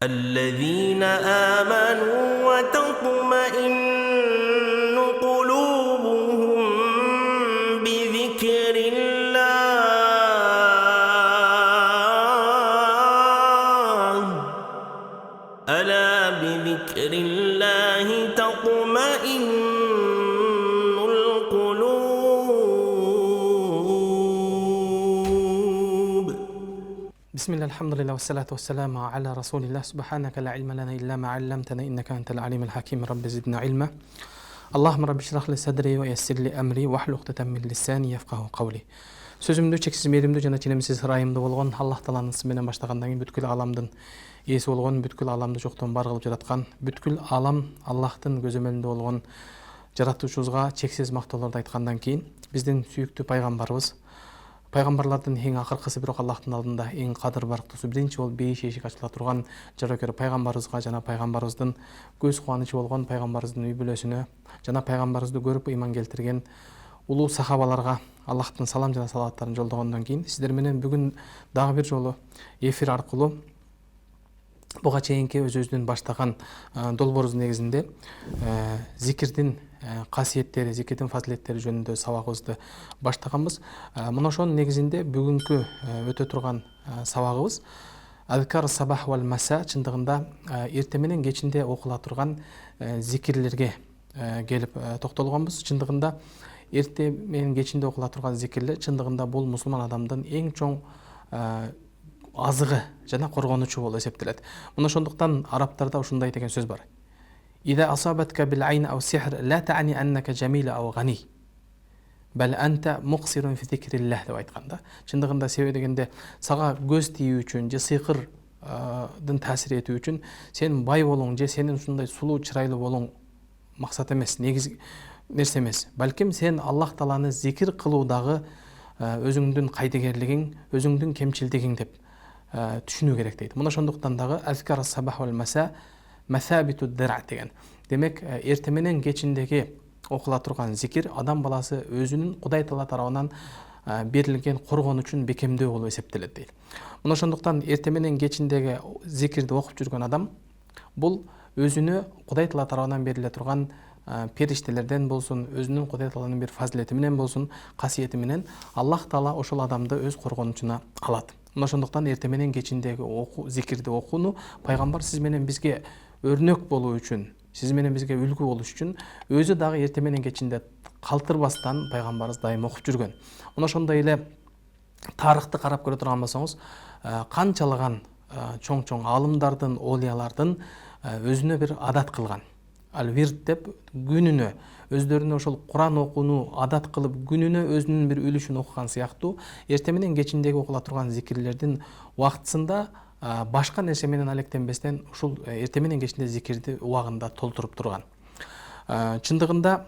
الذين آمنوا وتطمئن قلوبهم بذكر الله ألا بذكر الله تطمئن القلوب. بسم الله الحمد لله والصلاة والسلام على رسول الله. سبحانك لا علم لنا إلا ما علمتنا إنك أنت العليم الحكيم. رب زدنا علما. اللهم رب اشرح لي صدري ويسر لي أمري واحلل عقدة من لساني يفقهوا قولي. Сөзімді чексіз мейірімді жана ченемсіз ырайымды болған Аллах Тааланын исминен баштагандан кийин бүткүл аламдын ээси болгон, бүткүл аламды жоктон бар кылып жараткан, бүткүл алам Аллахтын көзөмөлүндө болгон жаратуучубузга чексиз мактоолорду айткандан кийин биздин сүйүктүү пайгамбарлардын эң акыркысы, бирок Аллахтын алдында эң кадыр барктуусу, биринчи болуп бейиш эшик ачыла турган жаракер пайгамбарыбызга жана пайгамбарыбыздын көз кубанычы болгон пайгамбарыбыздын үй бүлөсүнө жана пайгамбарыбызды көрүп ыйман келтирген улуу сахабаларга Аллахтын салам жана салаваттарын жолдогондон кийин сиздер менен бүгүн дагы бир жолу эфир аркылуу буга чейинки өзүбүздүн баштаган долбоорубуздун негизинде зикирдин касиеттери, зикирдин фазилеттери жөнүндө сабагыбызды баштаганбыз. Мына ошонун негизинде бүгүнкү өтө турган сабагыбыз Азкар сабах вал маса, чындыгында эртең менен кечинде окула турган зикирлерге келип токтолгонбуз. Чындыгында эртең менен кечинде окула турган зикирлер чындыгында бул мусулман адамдын эң чоң азыгы жана коргонучу болуп эсептелет. Мына ошондуктан арабтарда ушундай деген сөз бар. إذا أصابتك بالعين أو السحر لا تعني أنك جميل أو غني بل أنت مقصر في ذكر الله деп айтканда. Чындыгында себеби дегенде сага көз тийүү үчүн же сыйкырдын таасир этүү үчүн сен бай болуң же сенин ушундай сулуу чырайлуу болуң максат эмес, негизи нерсе эмес. Балким сен Аллах Тааланы зикир кылуудагы өзүңдүн кайдыгерлигиң, өзүңдүн кемчилдигиң деп түшүнүү керек дейт. Мына ошондуктан дагы Азкар сабах вал маса Мәсәбиту диръ деген. Демек, эртең менен кечиндеги окула турган зикир адам баласы өзүнүн Кудай Таала тарабынан берилген коргонучун бекемдөө болуп эсептелет дейт. Мына ошондуктан эртең менен кечиндеги зикирди окуп жүргөн адам бул өзүнө Кудай Таала тарабынан бериле турган периштелерден болсун, өзүнүн Кудай Тааланын бир фазилети менен болсун, касиети менен Аллах Таала ошол адамды өз коргонучуна алат. Мына ошондуктан эртең менен кечиндеги зикирди окууну пайгамбар сиз менен бизге өрнөк болуу үчүн, сиз менен бизге үлгү болуш үчүн өзү дагы эртең менен кечинде калтырбастан пайгамбарыбыз дайым окуп жүргөн. Мына ошондой эле тарыхты карап көрө турган болсоңуз, канчалаган чоң алымдардын, олиялардын өзүнө бир адат кылган. Ал-вирд деп күнүнө өздөрүнө ошол Куран окууну адат кылып күнүнө өзүнүн бир үлүшүн окуган сыяктуу эртең менен кечиндеги окула турган зикирлердин убактысында башка нерсе менен алектенбестен ушул эртең менен кечинде зикирди убагында толтуруп турган. Чындыгында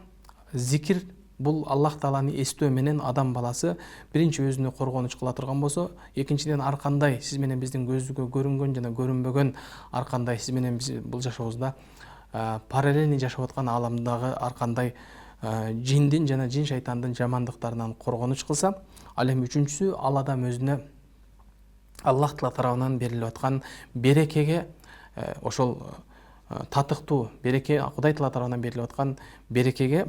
зикир бул Аллах Тааланы эстөө менен адам баласы биринчи өзүнө коргонуч кыла турган болсо, экинчиден ар кандай сиз менен биздин көзгө көрүнгөн жана көрүнбөгөн ар кандай сиз менен биз бул жашообузда параллельный жашап аткан аламдагы ар кандай жиндин жана жин шайтандын жамандыктарынан коргонуч кылса, ал эми үчүнчүсү ал адам өзүнө Аллах Таала тарабынан берилип аткан берекеге, ошол татыктуу береке, Кудай Таала тарабынан берилип аткан берекеге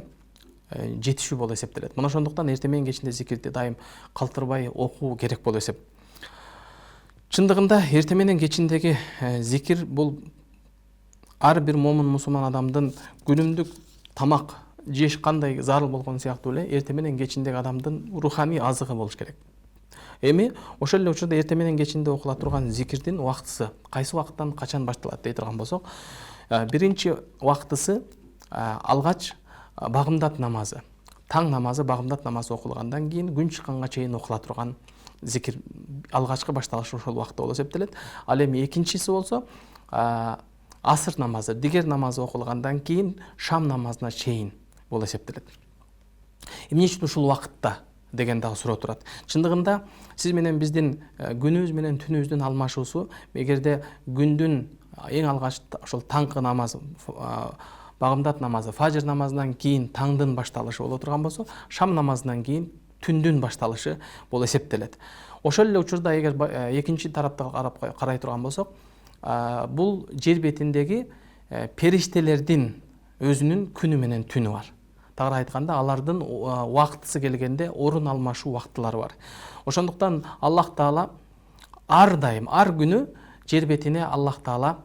жетишүү болуп эсептелет. Мына ошондуктан эртең менен кечинде зикирди дайым калтырбай окуу керек болуп эсеп. Чындыгында эртең менен кечиндеги зикир бул ар бир момун мусулман адамдын күнүмдүк тамак жеш кандай зарыл болгон сыяктуу эле эртең менен кечиндеги адамдын руханий азыгы болуш керек. Эми ошол эле учурда эртең менен кечинде окула турган зикирдин убактысы кайсы убакыттан качан башталат дей турган болсок, биринчи убактысы алгач багымдат намазы, таң намазы, багымдат намазы окулгандан кийин күн чыкканга чейин окула турган зикир алгачкы башталышы ошол убакытта болуп эсептелет. Ал эми экинчиси болсо асыр намазы, дигер намазы окулгандан кийин шам намазына чейин болуп эсептелет. Эмне үчүн ушул убакытта деген дагы суроо турат. Чындыгында сиз менен биздин күнүбүз менен түнүбүздүн алмашуусу, эгерде күндүн эң алгач ошол таңкы намаз, багымдат намазы, фажр намазынан кийин таңдын башталышы боло турган болсо, шам намазынан кийин түндүн башталышы болуп эсептелет. Ошол эле учурда эгер экинчи тарапта карай турган болсок, бул жер бетиндеги периштелердин өзүнүн күнү менен түнү бар. Тагыраак айтканда, алардын убактысы келгенде орун алмашуу убактылары бар. Ошондуктан Аллах Таала ар дайым, ар күнү жер бетине Аллах Таала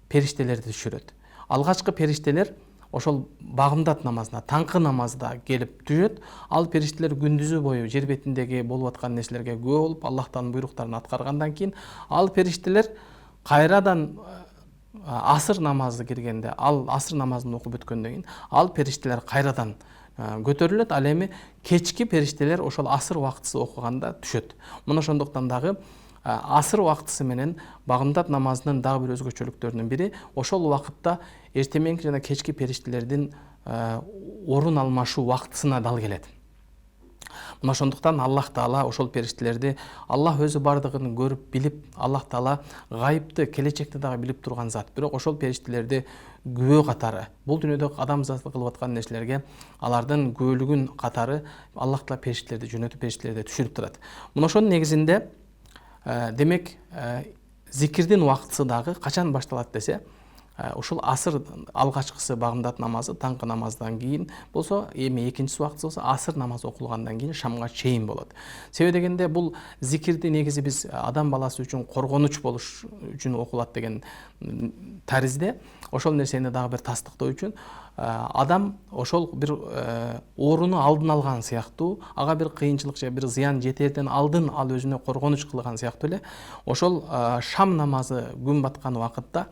периштелерди түшүрөт. Алгачкы периштелер ошол багымдат намазына, таңкы намазда келип түшөт. Ал периштелер күндүзү бою жер бетиндеги болуп аткан нерселерге күбө болуп, Аллахтан буйруктарын аткаргандан кийин, ал периштелер кайрадан асыр намазы киргенде, ал асыр намазын окуп өткөндөн кийин, ал периштелер кайрадан көтөрүлөт. Ал эми кечки периштелер ошол асыр убактысы окуганда түшөт. Мына ошондуктан дагы асыр убактысы менен багымдат намазынын дагы бир өзгөчөлүктөрүнүн бири, ошол убакытта эртеменки жана кечки периштелердин орун алмашуу убактысына дал келет. Мына ошондуктан Аллах Таала ошол периштелерди Аллах өзү бардыгын көрүп, билип, Аллах Таала гайыпты, келечекти дагы билип турган зат. Бирок ошол периштелерди күбө катары, бул дүйнөдө адам заты кылып аткан нерселерге алардын күбөлүгүн катары Аллах Таала периштелерди жөнөтүп, периштелерди түшүрүп турат. Мына ошонун негизинде демек зикирдин убактысы дагы качан башталат десе, ушул асыр алгачкысы багымдат намазы, таңкы намаздан кийин болсо, эми экинчиси убактысы болсо асыр намазы окулгандан кийин шамга чейин болот. Себеби дегенде, бул зикирди негизи биз адам баласы үчүн коргонуч болуш үчүн окулат деген таризде, ошол нерсени дагы бир тастыктоо үчүн адам ошол бир ооруну алдын алган сыяктуу, ага бир кыйынчылык же бир зыян жетерден алдын ал өзүнө коргонуч кылган сыяктуу эле, ошол шам намазы күн баткан убакытта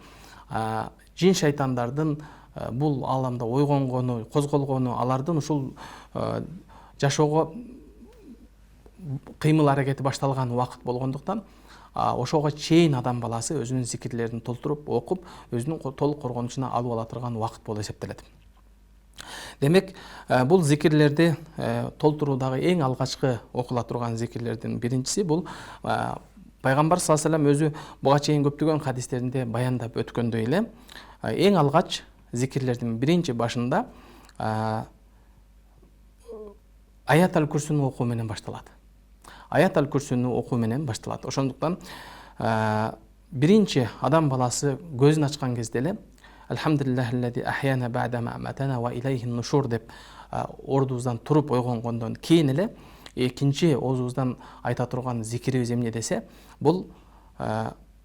жин шайтандардын бул ааламда ойгонгону, козголгону, алардын ушул жашоого кыймыл аракети башталган убакыт болгондуктан, ошого чейин адам баласы өзүнүн зикирлерин толтуруп, окуп, өзүнүн толук коргонучуна алып ала турган убакыт болуп эсептелет. Демек, бул зикирлерди толтуруудагы эң алгачкы окула турган зикирлердин биринчиси бул Пайгамбар саллаллаху алейхи ва саллям өзү буга чейин көптөгөн хадистеринде баяндап өткөндөй эле, эң алгач зикирлердин биринчи башында Аят аль-Курсини окуу менен башталат. Аят аль-Курсини окуу менен башталат. Ошондуктан биринчи адам баласы көзүн ачкан кезде эле Алхамдулиллахиллади ахяна ба'да ма аматана ва илайхин нушур деп ордубуздан туруп ойгонгондон кийин эле экинчи оозубуздан айта турган зикирибиз эмне десе, бул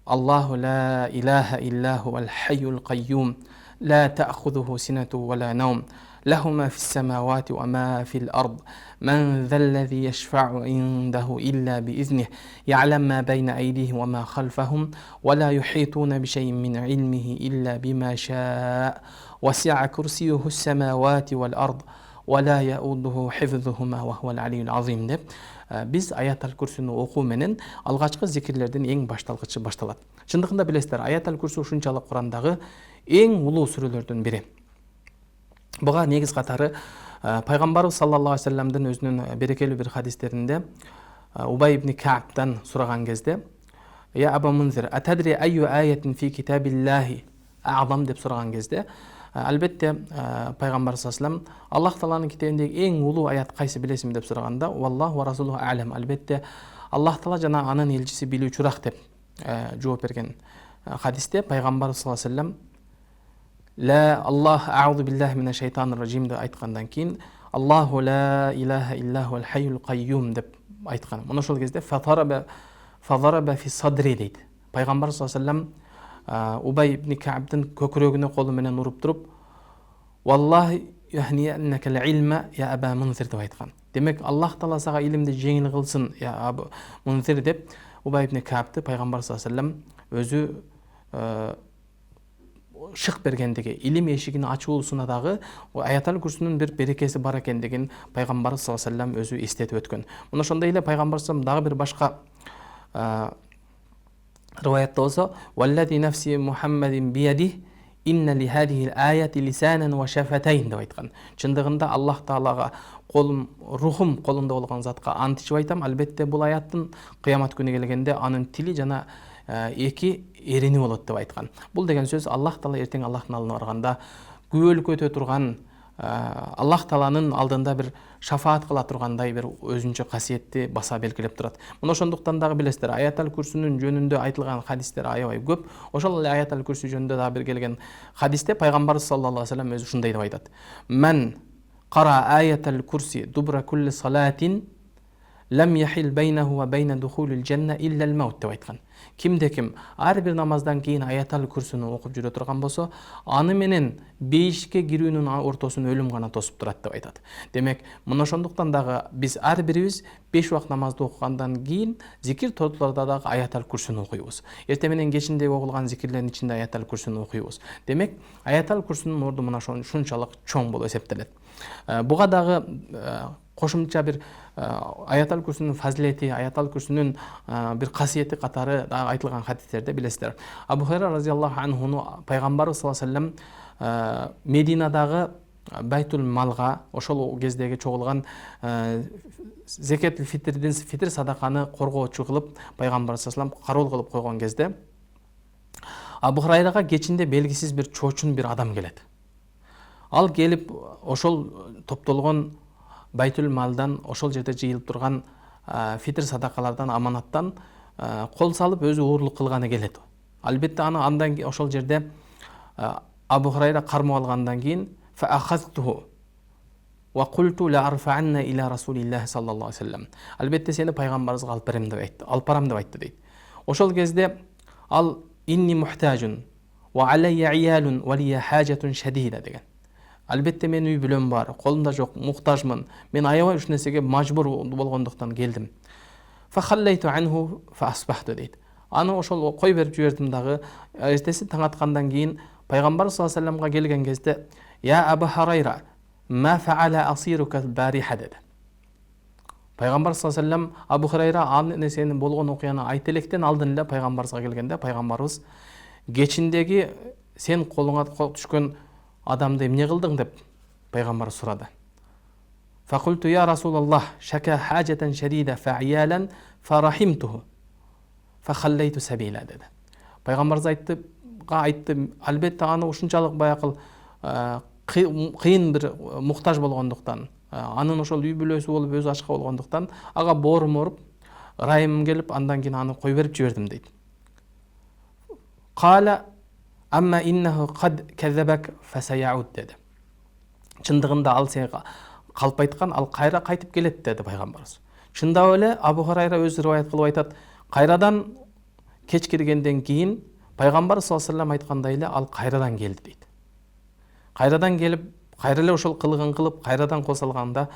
Аллаху ла илаха иллаху вал хайюл кайюм ла та'худуху синату ва ла наум лаху ма фис самавати ва ма фил ард ман заллази яшфa'у индаху илля биизних я'лам ма байна айдихим ва ма халфахум ва ла юхитуна би шай'ин мин илмихи илля бима ша'a васи'a курсиюху ас-самавати вал ард ولا يؤوده حفظهما وهو العلي العظيم деп биз Аят аль-Курсини окуу менен алгачкы зикирлердин эң башталгычы башталат. Чындыгында билесиздер, Аят аль-Курси ушунчалык Курандагы эң улуу сүрөлөрдүн бири. Буга негиз катары Пайгамбарыбыз саллаллаху алейхи ва салламдын өзүнүн берекелүү бир хадистеринде Убай ибн Каабтан сураган кезде, "Я Аба Мунзир, атадри айю аятин фи китабиллахи а'зам" деп сураган кезде, албетте Пайгамбар саллаллаху алейхи ва саллям Аллах Тааланын китебиндеги эң улуу аят кайсы билесиңби деп сураганда, "Валлаху ва расулуху а'лам", албетте Аллах Таала жана анын элчиси билүүчүрак деп жооп берген хадисте Пайгамбар саллаллаху алейхи ва саллям "Ла Аллах а'удhu биллахи минаш шайтанир ражим" деп айткандан кийин "Аллаху ла илаха иллаху ал хайюл кайюм" деп айткан. Мына ошол кезде фазараба фи садри дейт. Пайгамбар саллаллаху алейхи ва саллям Убай ибн Каабдын көкүрөгүнө колу менен уруп туруп, "Валлахи яхнияннака ал-илма я Аба Мунзир" деп айткан. Демек, Аллах Таала сага илимди жеңил кылсын, я Аба Мунзир деп Убай ибн Каабды Пайгамбар саллаллаху алейхи ва саллям өзү шык бергендиги, илим эшигин ачуусуна дагы Аят аль-Курсинин бир берекеси бар экендигин Пайгамбар саллаллаху алейхи ва саллям өзү эстетип өткөн. Мына ошондой эле Пайгамбар саллаллаху алейхи ва саллям дагы бир башка рivayatda болсо, "Валлади нафси Мухаммадин биядих инна ли хадихи аяти лисанан ва шафатайн" деп айткан. Чындыгында Аллах Таалага рухум колунда болгон затка ант ичип айтам, албетте бул аяттын кыямат күнү келгенде анын тили жана эки эрини болот деп айткан. Бул деген сөз Аллах Таала эртең Аллахтын алдына барганда күбөлүк өтө турган Аллах Тааланын алдында бир шафаат кыла тургандай бир өзүнчө касиетти баса белгилеп турат. Мына ошондуктан дагы билесиздер, аятал курсунун жөнүндө айтылган хадистер аябай көп. Ошол эле аятал курсу жөнүндө дагы бир келген хадисте пайгамбарыбыз саллаллаху алейхи ва саллям өзү ушундай деп айтат: "Мен qara ayatal kursi dubra kulli salatin lam yahil baynahu wa bayna dukhulil janna illa al-maut" деп айткан. Кимде ким ар бир намаздан кийин аятал курсуну окуп жүрө турган болсо, аны менен бейишке кирүүнүн ортосун өлүм гана тосуп турат деп айтат. Демек, мына ошондуктан дагы биз ар бирибиз 5 убакыт намазды окугандан кийин зикир торлордо дагы аятал курсуну окуйбуз. Эртең менен кечинде окулган зикирлердин ичинде аятал курсуну окуйбуз. Демек, аятал курсунун орду мына ушунчалык чоң болуп эсептелет. Буга дагы кошумча бир аятал курсунун фазилети, аятал курсунун бир касиети катары дагы айтылган хадистерде билесиздер. Абу Хурайра разияллаху анхуну пайгамбарыбыз саллаллаху алейхи ва саллям Мединадагы Байтул Малга, ошол кездеги чогулган закатул фитр садаканы коргоочу кылып пайгамбар саллаллаху алейхи ва саллям кароол кылып койгон кезде Абу Хурайрага кечинде белгисиз бир чоочун бир адам келет. Ал келип ошол топтолгон Байтул Малдан, ошол жерде жыйылып турган фитр садакалардан, аманаттан кол салып өзү уурлук кылганы келет. Албетте аны андан ошол жерде Абу Хурайра кармап алгандан кийин fa akhadtuhu wa qultu la arfa'anna ila rasulillah sallallahu aleyhi ve sellem. Albatta seni пайгамбарыбызга алып берем деп айтты. Алып барам деп айтты дейт. Ошол кезде ал inni muhtajun wa alayya iyalun wa liya hajatun shadida деген. Albatta men үй бүлөм бар, колумда жок, муктажмын. Мен аябай уш нерсеге мажбур болгондуктан келдим. Fa khallaytu anhu fa asbahtu дейт. Аны ошол кой берип жибердим дагы. Эртеси таң аткандан кийин пайгамбар саллаллаху алейхи ва саллямга келген кезде "Я Абу Хурайра, ма фаала асирука al-bariha" dedi. Пайгамбар саллаллаху алейхи ва саллям Абу Хурайра аны сенин болгон окуяны айт электен алдын эле пайгамбарыбызга келгенде пайгамбарыбыз кечиндеги сен колуңа түшкөн адамды эмне кылдың деп пайгамбар сурады. Факульту я Расулаллах, шака хажатан шадида фа'ияlan фарахимтуху фахаллайту сабила dedi. Пайгамбарыбыз айтты, албетте аны ушунчалык баякыл кыйын бир муктаж болгондуктан, анын ошол үй бүлөсү болуп өзү ачка болгондуктан ага боорум оруп, ырайымым келип, андан кийин аны кой берип жибердим дейт. Кала амма иннаху кад казабак фасаяуд dedi. Чындыгында ал сага калп айткан, ал кайра кайтып келет dedi пайгамбарыбыз. Чындап эле Абу Хурайра өзү риваят кылып айтат, кайрадан кеч киргенден кийин пайгамбар саллаллаху алейхи ва саллям айткандай эле ал кайрадан келди дейт. Кайрадан келип, кайра эле ошол кылыгын кылып, кайрадан кол салганда,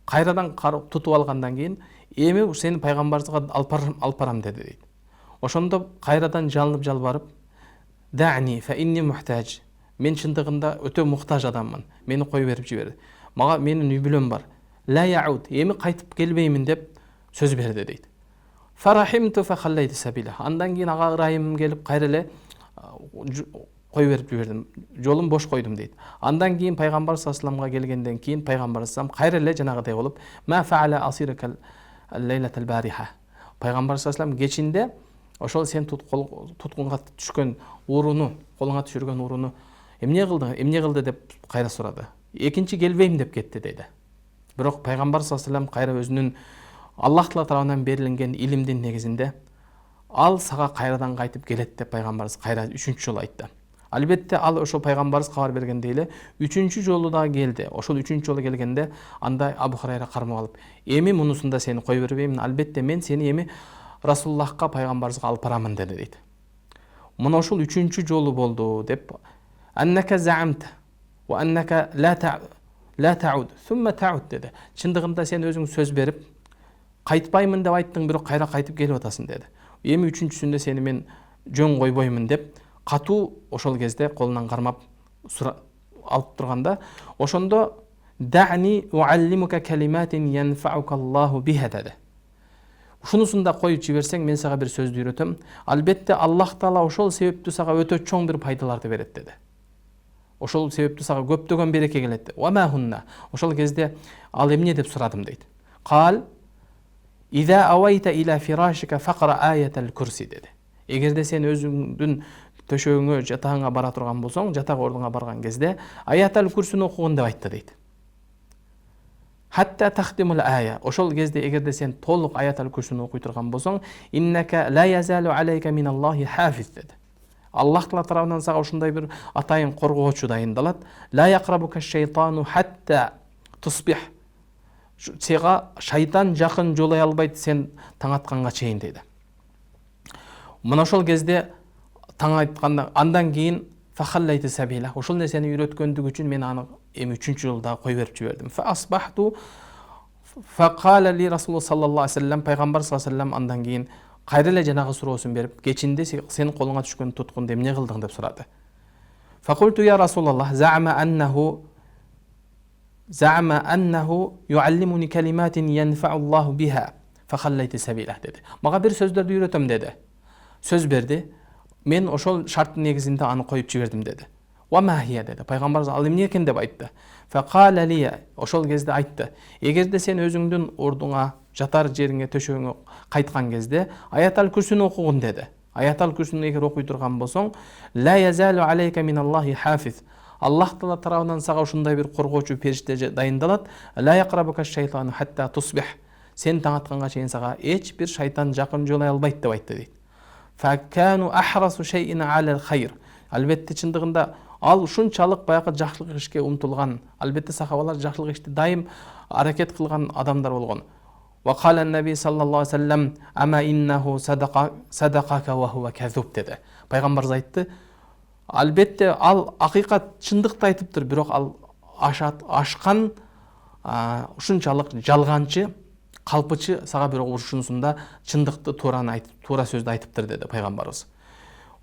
кайрадан тутуп алгандан кийин эми сени пайгамбарыбызга алып барам деди дейт. Ошондо кайрадан жалынып жалбарып, "Дa'ни fa inni muhtaj." Мен чындыгында өтө муктаж адаммын. Мени кой берип жибер. Мага менин үй бүлөм бар. "La ya'ud." Эми кайтып келбеймин деп сөз берди дейт. Farahimtu fa khallaytu sabila. Андан кийин ага ырайымым келип, кайра эле кой берип жибердим. Жолун бош койдум дейт. Андан кийин пайгамбар саллаллаху алейхи ва саллямга келгенден кийин пайгамбар саллаллаху алейхи ва саллям кайра эле жанагыдай болуп, "Ма fa'ala asiraka al-laylata al-bariha." Пайгамбар саллаллаху алейхи ва саллям кечинде ошол сен туткунга түшкөн ууруну, колуңа түшүргөн ууруну эмне кылды деп кайра сурады. Экинчи келбейм деп кетти дейди. Бирок пайгамбар саллаллаху алейхи ва саллям кайра өзүнүн Аллах Таала тарабынан берилген илимдин негизинде ал сага кайрадан кайтып келет деп пайгамбарыбыз кайра 3-чү жолу айтты. Албетте ал ошол пайгамбарыбыз кабар бергендей эле 3-чү жолу да келди. Ошол 3-чү жолу келгенде анда Абу Хурайра кармап алып, "Эми мунусунда сени кой бербеймин, албетте мен сени эми Расулуллахка пайгамбарыбызга алып барамын" деди дейт. Мына ошол 3-чү жолу болду деп "Аннака заамт ва аннака ла тауд, сумма тауд" деди. Чындыгында сен өзүң сөз берип, кайтпаймын деп айттың, бирок кайра кайтып келип атасың деди. Эми 3-чүсүндө сени мен жөн койбоймун деп катуу ошол кезде колунан кармап алып турганда, ошондо "Da'ni u'allimuka kalimatin yanfa'uka Allahu biha" dedi. Ушунусунда коюп жиберсең, мен сага бир сөздү үйрөтөм. Албетте Аллах Таала ошол себептүү сага өтө чоң бир пайдаларды берет деди. Ошол себептүү сага көптөгөн береке келет. "Ва ма хунна." Ошол кезде ал эмне деп сурадым дейт. "Кал Иза авайта ила фирашика фақра аятал курси" dedi. Эгерде сен өзүңдүн төшөгүңө жатагыңа бара турган болсоң, жатак ордуңа барган кезде аятал курсуну окугун деп айтты дейт. Хатта тахтимул ая. Ошол кезде эгерде сен толук аятал курсуну окуй турган болсоң, иннака ла язалу алейка миналлахи хафиз деди. Аллах Таала тарабынан сага ушундай бир атайын коргоочу дайындалат. Ла яқрабука шайтану хатта тусбих. Сага шайтан жакын жолой албайт сен таң атканга чейин дейди. Мына ошол кезде таң айтканда андан кийин фахаллайты сабила. Ошол нерсени үйрөткөндүк үчүн мен аны эми 3-жылда кой берип жибердим. Фа асбахту факала ли Расул саллаллаху алейхи ва саллям, пайгамбар саллаллаху алейхи ва саллям андан кийин кайра эле жанагы суроосун берип, кечинде сен колуңа түшкөн туткунду эмне кылдың деп сурады. Факулту я Расулаллах, зама аннаху юаллимуни калиматин янфау Аллаху биха фахаллайты сабила деди. Мага бир сөздөрдү үйрөтөм деди. Сөз берди. Мен ошол шарттын негизинде аны коюп жибердим деди. Ва махия деди. Пайгамбар ал эмне экен деп айтты. Факала ли, ошол кезде айтты. Эгерде сен өзүңдүн ордуңа, жатар жериңе, төшөгүңө кайткан кезде аятал курсуну окугун деди. Аятал курсуну эгер окуй турган болсоң, ла язалу алейка миналлахи хафиз. Аллах Таала тарабынан сага ушундай бир коргоочу периште дайындалат. Ла яқрабука шайтану хатта тусбих. Сен таң атканга чейин сага эч бир шайтан жакын жолой албайт деп айтты дейт. Факану ахрасу шейин алал хайр. Албетте чындыгында ал ушунчалык баягы жакшылык ишке умтулган, албетте сахабалар жакшылык ишти дайым аракет кылган адамдар болгон. Ва кала наби саллаллаху алейхи ва саллям ама иннаху садақака ва хува казуб деди. Пайгамбар айтты, албетте ал акыйкат чындыкты айтыптыр, бирок ал ашкан ушунчалык жалганчы, калпычы, сага бирок ушунусунда чындыкты туура сөздү айтыптыр деди пайгамбарыбыз.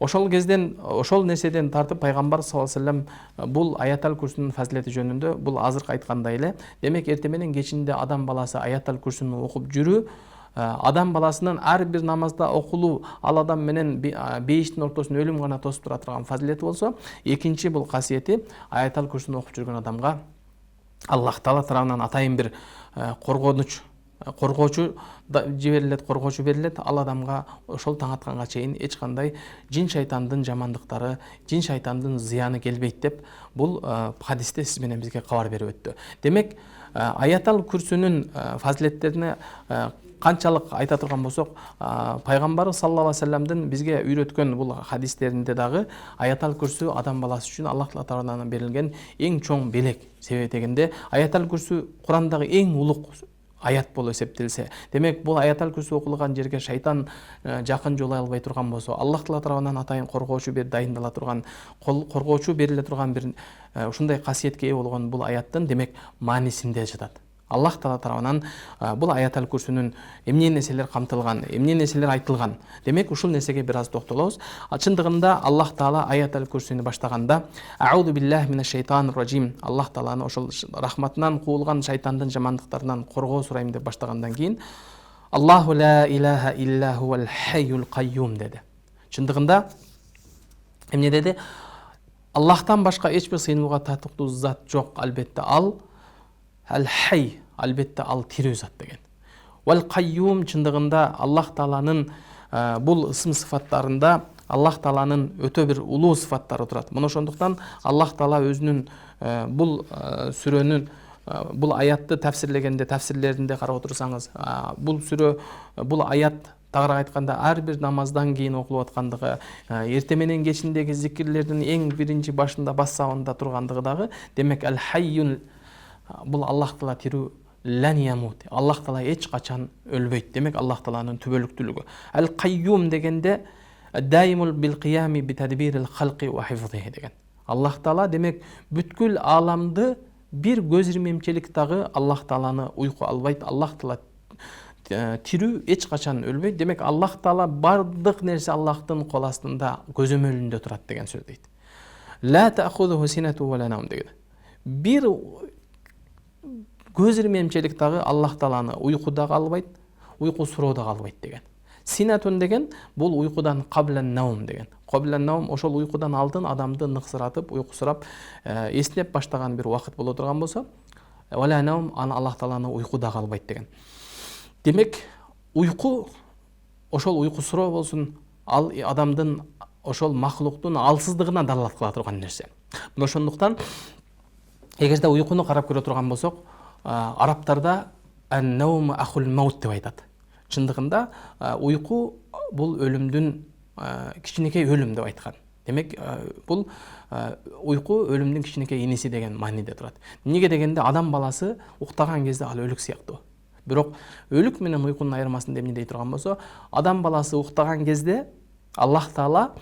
Ошол кезден, ошол нерседен тартып пайгамбар саллаллаху алейхи ва саллям бул аятал курсунун фазилети жөнүндө бул азыркы айткандай эле, демек эртең менен кечинде адам баласы аятал курсуну окуп жүрүү, адам баласынын ар бир намазда окулуу, ал адам менен бейиштин ортосун өлүм гана тосуп тура турган фазилети болсо, экинчи бул касиети аятал курсуну окуп жүргөн адамга Аллах Таала тарабынан атайын бир коргоочу берилет. Ал адамга ошол таң атканга чейин эч кандай жин шайтандын жамандыктары, жин шайтандын зыяны келбейт деп бул хадисте сиз менен бизге кабар берип өттү. Демек, аятал курсунун фазилеттерине канчалык айта турган болсок, пайгамбар саллаллаху алейхи ва саллямдын бизге үйрөткөн бул хадистеринде дагы аятал курсу адам баласы үчүн Аллах Таала тарабынан берилген эң чоң белек. Себеби дегенде аятал курсу Курандагы эң улук аят болуп эсептелсе, демек бул аятал курсу окулган жерге шайтан жакын жолой албай турган болсо, Аллах Таала тарабынан атайын коргоочу дайындала турган, коргоочу бериле турган бир ушундай касиетке ээ болгон бул аяттын демек маанисинде жатат. Аллах Таала тарабынан бул аятал курсунун эмне нерселер камтылган, эмне нерселер айтылган. Демек ушул нерсеге бир аз токтолобуз. Чындыгында Аллах Таала аятал курсуну баштаганда аузу биллахи минаш шайтанир ражим, Аллах Тааланы ошол рахматынан куулган шайтандын жамандыктарынан коргоо сурайм деп баштагандан кийин Аллаху ла илаха илля хувал хайюл кайюм деди. Чындыгында эмне деди? Аллахтан башка эч бир сыйынууга татыктуу зат жок, албетте ал Ал-хай, албетте ал тирүү зат деген. Вал кайюм, чындыгында Аллах Тааланын бул ысым сыфаттарында Аллах Тааланын өтө бир улуу сыфаттары турат. Мына ошондуктан Аллах Таала өзүнүн бул сүрөнүн бул аятты тафсирлеринде карап отурсаңыз, бул сүрө, бул аят тагыраак айтканда ар бир намаздан кийин окулуп аткандыгы, эртең менен кечиндеги зикирлердин эң биринчи башында бассабында тургандыгы дагы, демек ал-хайюн, бул Аллах Таала тирүү, лан ямут. Аллах Таала эч качан өлбөйт. Демек Аллах Тааланын түбөлүктүүлүгү. Ал-кайюм дегенде дайимул бил киями би тадбирил халқи ва хифзихи деген. Аллах Таала демек бүткүл аламды бир көз ирмемчилик дагы Аллах Тааланы уйку албайт. Аллах Таала тирүү, эч качан өлбөйт. Демек Аллах Таала бардык нерсе Аллахтын кол астында, көзөмөлүндө турат деген сөз дейт. Ла таъхузуху синату ва ла наум деген. Бир көз ирмемчилик дагы Аллах Тааланы уйку дагы албайт, уйку суроо дагы албайт деген. Синатун деген бул уйкудан каблан наум деген. Каблан наум ошол уйкудан алдын адамды ныксыратып, уйкусурап, эснеп баштаган бир убакыт боло турган болсо, вала наум аны Аллах Тааланы уйку дагы албайт деген. Демек уйку, ошол уйку суроо болсун, ал адамдын ошол махлуктун алсыздыгына далалат кыла турган нерсе. Мына ошондуктан эгерде уйкуну карап көрө турган болсок, арабтарда ан-наум ахул маут деп айтат. Чындыгында уйку бул өлүмдүн кичинекей өлүм деп айткан. Демек, бул уйку өлүмдүн кичинекей иниси деген мааниде турат. Эмнеге дегенде адам баласы уктаган кезде ал өлүк сыяктуу. Бирок өлүк менен уйкунун айырмасын эмне дей турган болсо, адам баласы уктаган кезде Аллах Таала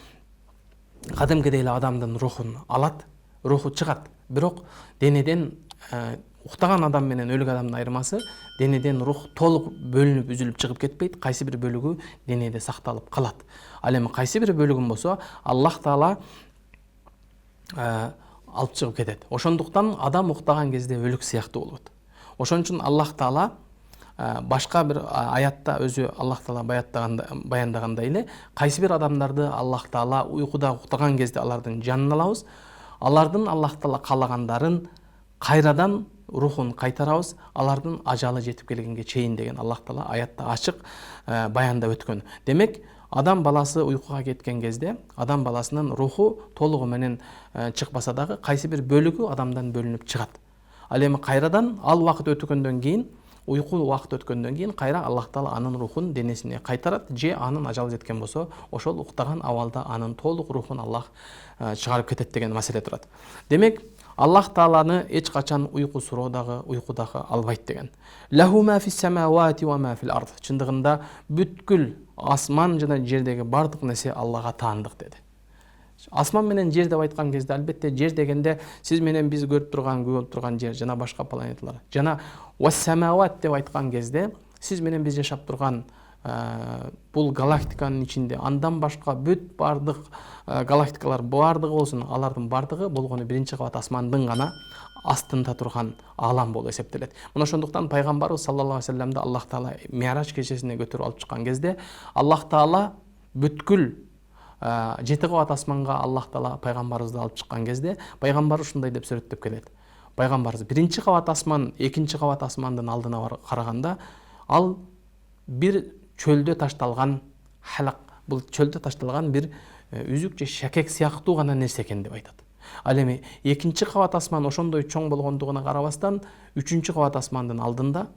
кадимкидей эле адамдын рухун алат, руху чыгат. Бирок денеден уктаган адам менен өлүк адамдын айырмасы, денеден рух толук бөлүнүп үзүлүп чыгып кетпейт, кайсы бир бөлүгү денеде сакталып калат. Ал эми кайсы бир бөлүгүн болсо Аллах Таала алып чыгып кетет. Ошондуктан адам уктаган кезде өлүк сыяктуу болот. Ошон үчүн Аллах Таала башка бир аятта өзү Аллах Таала баяндагандай эле, кайсы бир адамдарды Аллах Таала уйкуда уктаган кезде алардын жанын алабыз, алардын Аллах Таала каалагандарын кайрадан рухун кайтарабыз, алардын ажалы жетип келгенге чейин деген Аллах Таала аятта ачык баяндап өткөн. Демек, адам баласы уйкуга кеткен кезде адам баласынын руху толугу менен чыкпаса дагы кайсы бир бөлүгү адамдан бөлүнүп чыгат. Ал эми кайрадан ал убакыт өткөндөн кийин, уйку убакыт өткөндөн кийин кайра Аллах Таала анын рухун денесине кайтарат, же анын ажалы жеткен болсо, ошол уктаган абалда анын толук рухун Аллах чыгарып кетет деген маселе турат. Демек, Аллах Тааланы эч качан уйку суроо дагы, уйку дагы албайт деген. Лаху ма фис самавати ва ма фил ард. Чындыгында бүткүл асман жана жердеги бардык нерсе Аллага таандык деди. Асман менен жер деп айткан кезде, албетте жер дегенде сиз менен биз көрүп турган жер жана башка планеталар. Жана вас-самават деп айткан кезде сиз менен биз жашап турган бул галактиканын ичинде андан башка бүт бардык галактикалар бардыгы болсун, алардын бардыгы болгону биринчи кабат асмандын гана астында турган алам болуп эсептелет. Мына ошондуктан пайгамбарыбыз саллаллаху алейхи вассаламды Аллах Таала Ми'раж кечесине көтөрүп алып чыккан кезде Аллах Таала бүткүл 7 кабат асманга Аллах Таала пайгамбарыбызды алып чыккан кезде пайгамбар ушундай деп сүрөттөп келет. Пайгамбарыбыз биринчи кабат асман, экинчи кабат асмандын алдына караганда ал бир чөлдө ташталган халак, бул чөлдө ташталган бир үзүк же шакек сыяктуу гана нерсе экен деп айтат. Ал эми экинчи кабат асман ошондой чоң болгондугуна карабастан, үчүнчү кабат асмандын алдында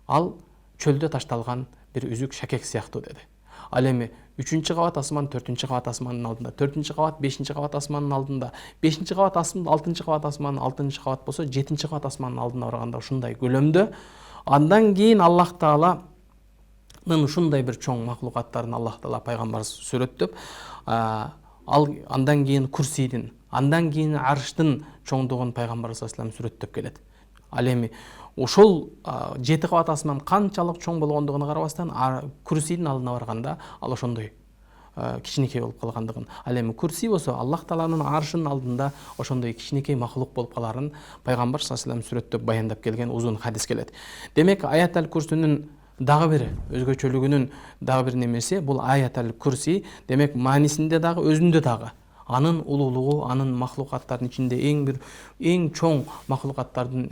ал чөлдө ташталган бир үзүк шакек сыяктуу деди. Ал эми 3-чы кабат асман 4-чы кабат асмандын алдында, 4-чы кабат 5-чи кабат асмандын алдында, 5-чи кабат асман 6-чы кабат асмандын 6-чы кабат болсо 7-чи кабат асмандын алдына барганда ушундай көлөмдө. Андан кийин Аллах Тааланын ушундай бир чоң махлукаттарын Аллах Таала пайгамбарыбыз сүрөттөп, андан кийин курсийдин, андан кийин арштын чоңдугун пайгамбарыбыз саллаллаху алейхи вассалам сүрөттөп келет. Ал эми ошол 7 кабат асман канчалык чоң болгондугуна карабастан, курсийдин алдына барганда ал ошондой кичинекей болуп калгандыгын. Ал эми курсий болсо Аллах Тааланын аршынын алдында ошондой кичинекей махлук болуп каларын пайгамбар саллаллаху алейхи вассалам сүрөттөп баяндап келген узун хадис келет. Демек, аят аль-Курсинин дагы бир өзгөчөлүгүнүн дагы бир немеси бул аят аль-Курси. Демек, маанисинде дагы өзүндө дагы анын улуулугу, анын махлукаттардын ичинде эң чоң махлукаттардын